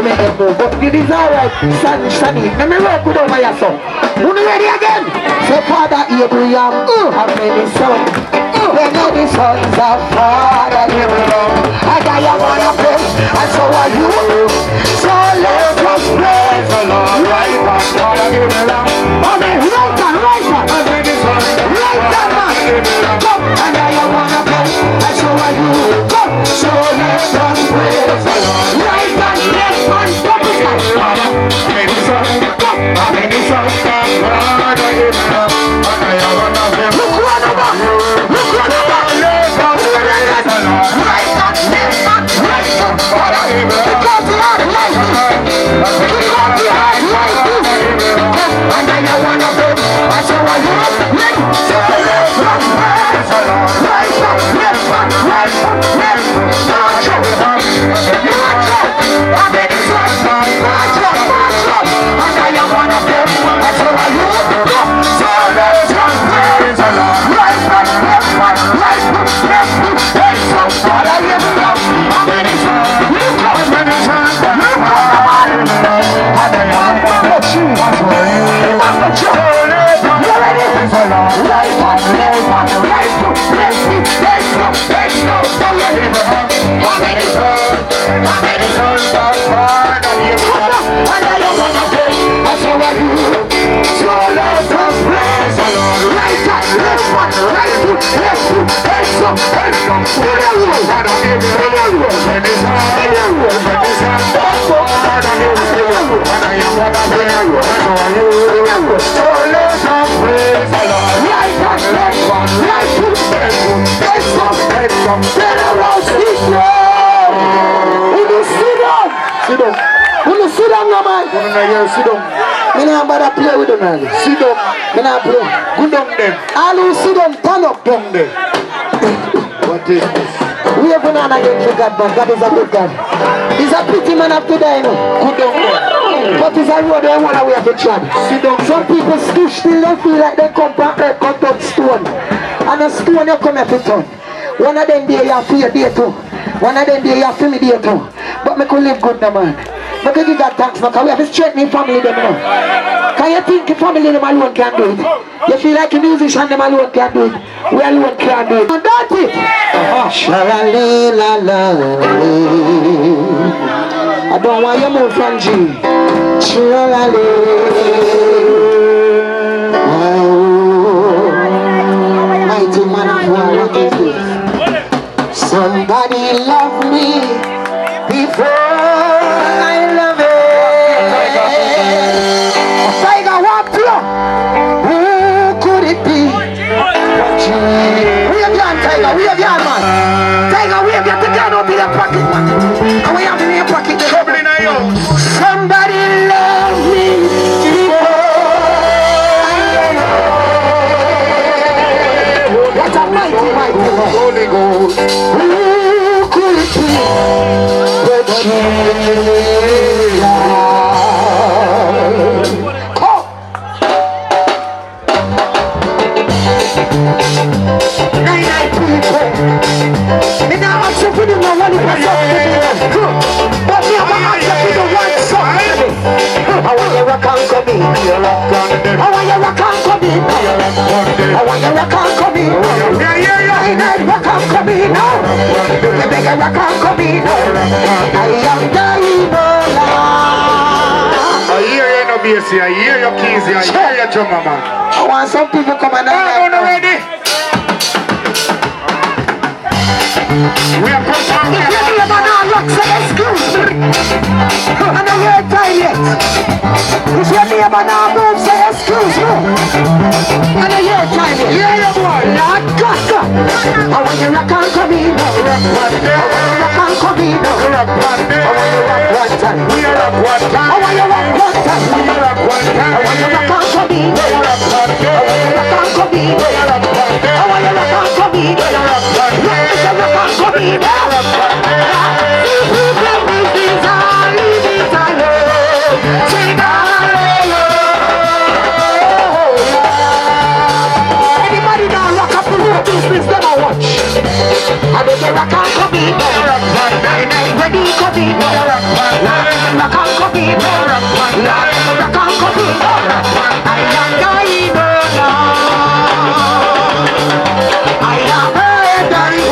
make them move. But it is alright, Sunny. Let me work with over here, son. You ready again? Say Father Abraham, how many sons? Many sons of Father Abraham. I got you on a place, and so are you. So let us praise the Lord. Right on, Father Abraham. Amen. Right on, right on. Right on, man. Come, and I am on a place, and so are you. Come, so let us praise the Lord. Right on, left on, stop it. Many sons, come, many sons of Father Abraham. And I am on a place. Look right over. Look right over. Right on, left on, right on, Father Abraham. Because he had life. Because he had life. And I am one of them. I saw a youth. Let's say let's praise the Lord. General, sit down. Will you sit down? Sit down. Will you sit down, no man? Sit down. Me not bother play with them, man. Sit down. Me not play. Good down them. All who sit down, turn up down there. What is this? We have been on against the God, but God is a good God. He's a pity man after die, no? Good down there. But it's a road they want away to trod. Sit down. Some people still they feel like they come from earth, cut up stone. And a stone you come here to turn. One of them day you have for your day too. One of them day you have for me day too. But me could live good now, man. But give God thanks, man, because we have to strengthen family them now. Can you think the family them alone can do it? You feel like a musician them alone can do it? We alone can do it. And that's it. I don't want you to move from G. Mighty man of war, what is this? Somebody love me before I love it. Tiger, what pure? Who could it be? Wave your hand, Tiger, wave your hand, man. Tiger, wave your hand out in your pocket, man. And we have in your pocket. Somebody love me before I love it. What a mighty, mighty man. Holy Ghost. Who could it be but Jesus? Come. Nine people. Me now ask you for the one who was up to me. But me have ask you for the one song. I want you to come in. I want you to come in. I want you to come in. Come in now. You beg a rock and come in now. I am dying I hear you no bassy, I hear your keys, I hear your drummer man. I want some people come and ready. We are performing. If you hear man on rock, say excuse me. And I hear time yet. If you hear man on move, say excuse me. And I hear time yet. Yeah, boy. Lord God. I want you rock and come in now. I want you rock and come in now. I want you rock one time. We rock one time. I want you rock one time. We rock one time. I want you rock and come in now. I want you rock and come in now. I want you rock and come in now. Come in now. Anybody now rock up the road business, them I watch. I make a rock and come in now. Ready come in now. Rock and come in now. Rock and come in now. I am dying now. I am dying.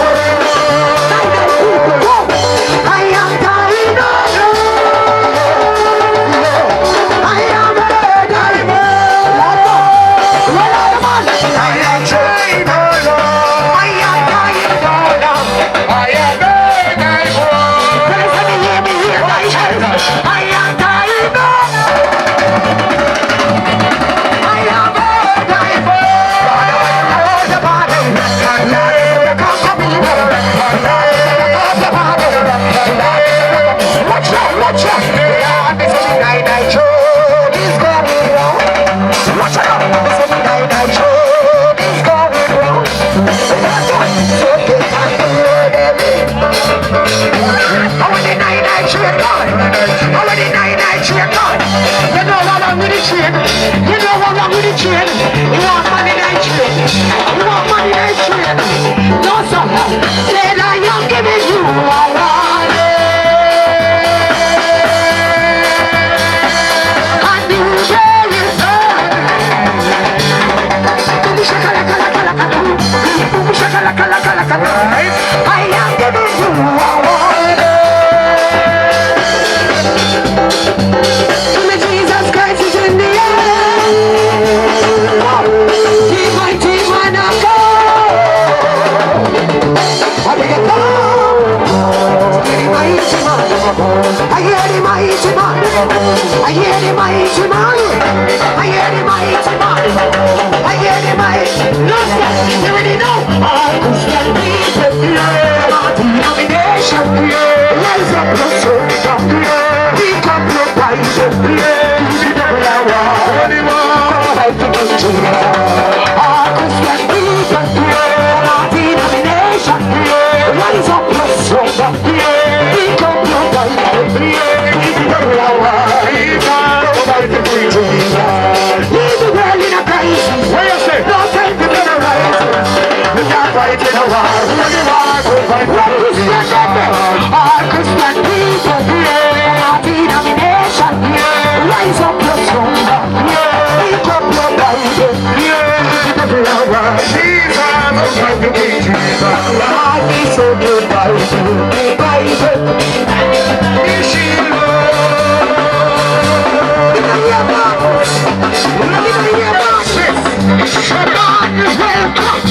I hear the mighty man. I hear the mighty man. I hear the mighty man. I hear the mighty man. You already know. All Christian people. All Christian people, denomination, rise up your soul, pick up your Bible, lead the world in a crisis. No time to terrorize. You can't fight in a war. All Christian people, denomination, rise up your soul, pick up your Bible, lead the world. Jesus, Lord, be so good, Bible. God is welcome.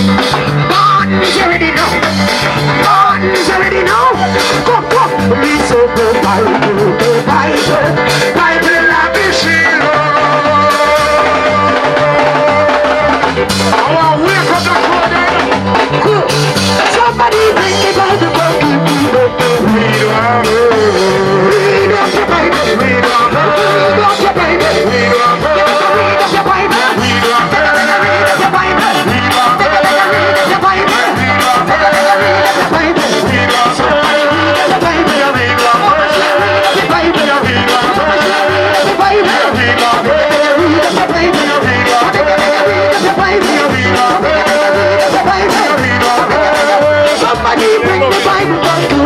God is already know. God is already know. Come, come. Be so good, Bible, Bible, Bible, love is Shiloh. I want to wake up the crowd. Cool. Somebody bring the Bible, read up your Bible, read up your Bible, read up your Bible. Somebody bring the Bible back to me.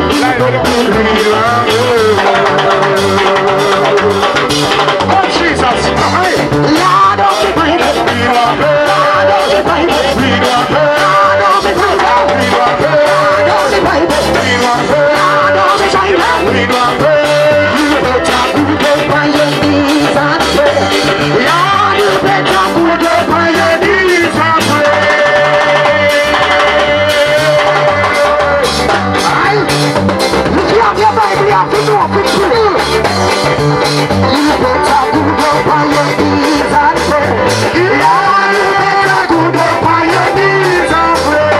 Oh Jesus, Lord of the Bible, Lord of the Bible, Lord of the Bible, Lord of the Bible, Lord of the Bible. You better put up on your knees and pray. Lord, you better put up on your knees and pray. If you have your Bible, you have to know if it's true. You better put up on your knees and pray. Lord, you better put up on your knees and pray.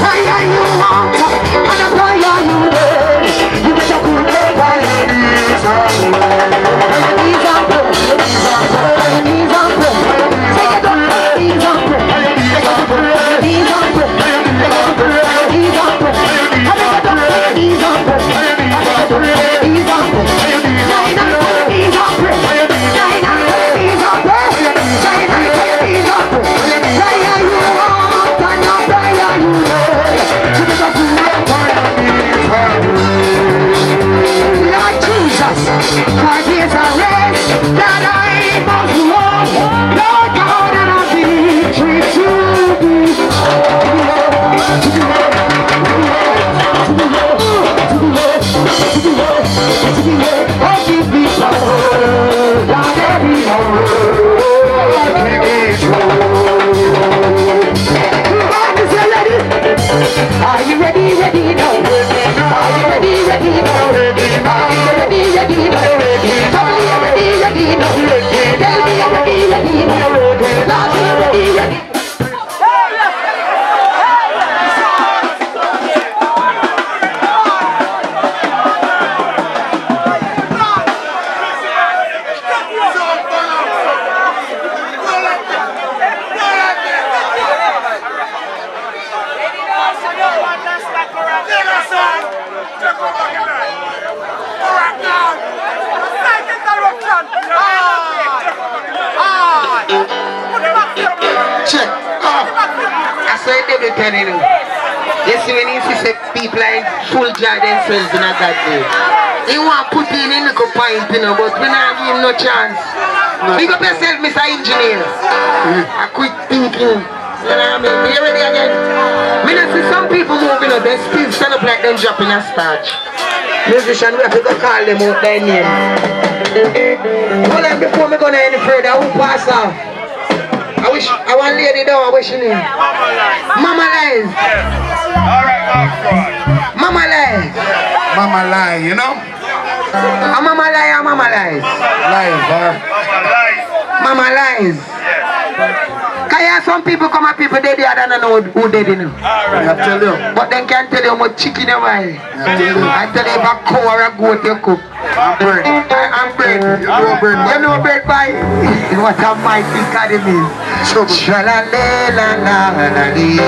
Prayer you want and a prayer you need. You better put up on your knees and pray. Knees and pray. Knees and pray. Take it up. Knees and pray. Knees and pray. Knees and pray. Knees and pray. Knees and pray. Knees and pray. Lord Jesus, for this a race that I must walk. Lord God, and a victory to be. Oh, give me power, Lord, every hour. Are you ready, ready now? Are you ready, ready now? Are you ready, ready now? Tell me you're ready, ready now. Tell me you're ready, ready now. Lord, you're ready, ready. Check. I saw David telling you. You see when he see people like full jar themselves in a God day. He want to put in a little point, you know, but we not give him no chance. Big up yourself, Mr. Engineer. I quit thinking. You know what I mean? You ready again? I mean, I see some people moving up, they still stand up like them dropping a starch. Musician, we have to go call them out their name. Hold on, before we go any further, who pass off? I want lady down, what's your name? Mama Lies. Alright, Mama Lies. Mama lie, you know? A Mama Lie or Mama Lies? Lies, Mama Lies. Can you have some people come up, people dead, they don't know who dead, you know? I tell you. But they can't tell you how much chicken you buy. I tell you if a cow or a goat you cook. I'm Bird. I'm Bird. You know Bird. You know Bird by what a mighty academy. Tra-la-la-la-la-la-lee.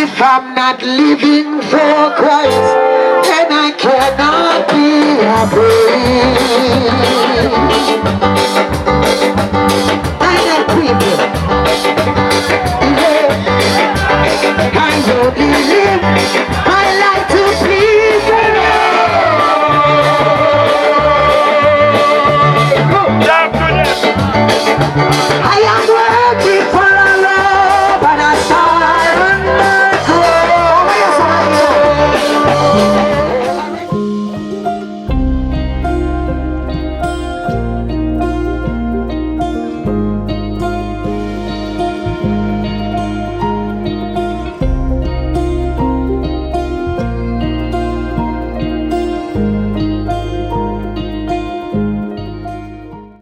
If I'm not living for Christ, then I cannot be happy.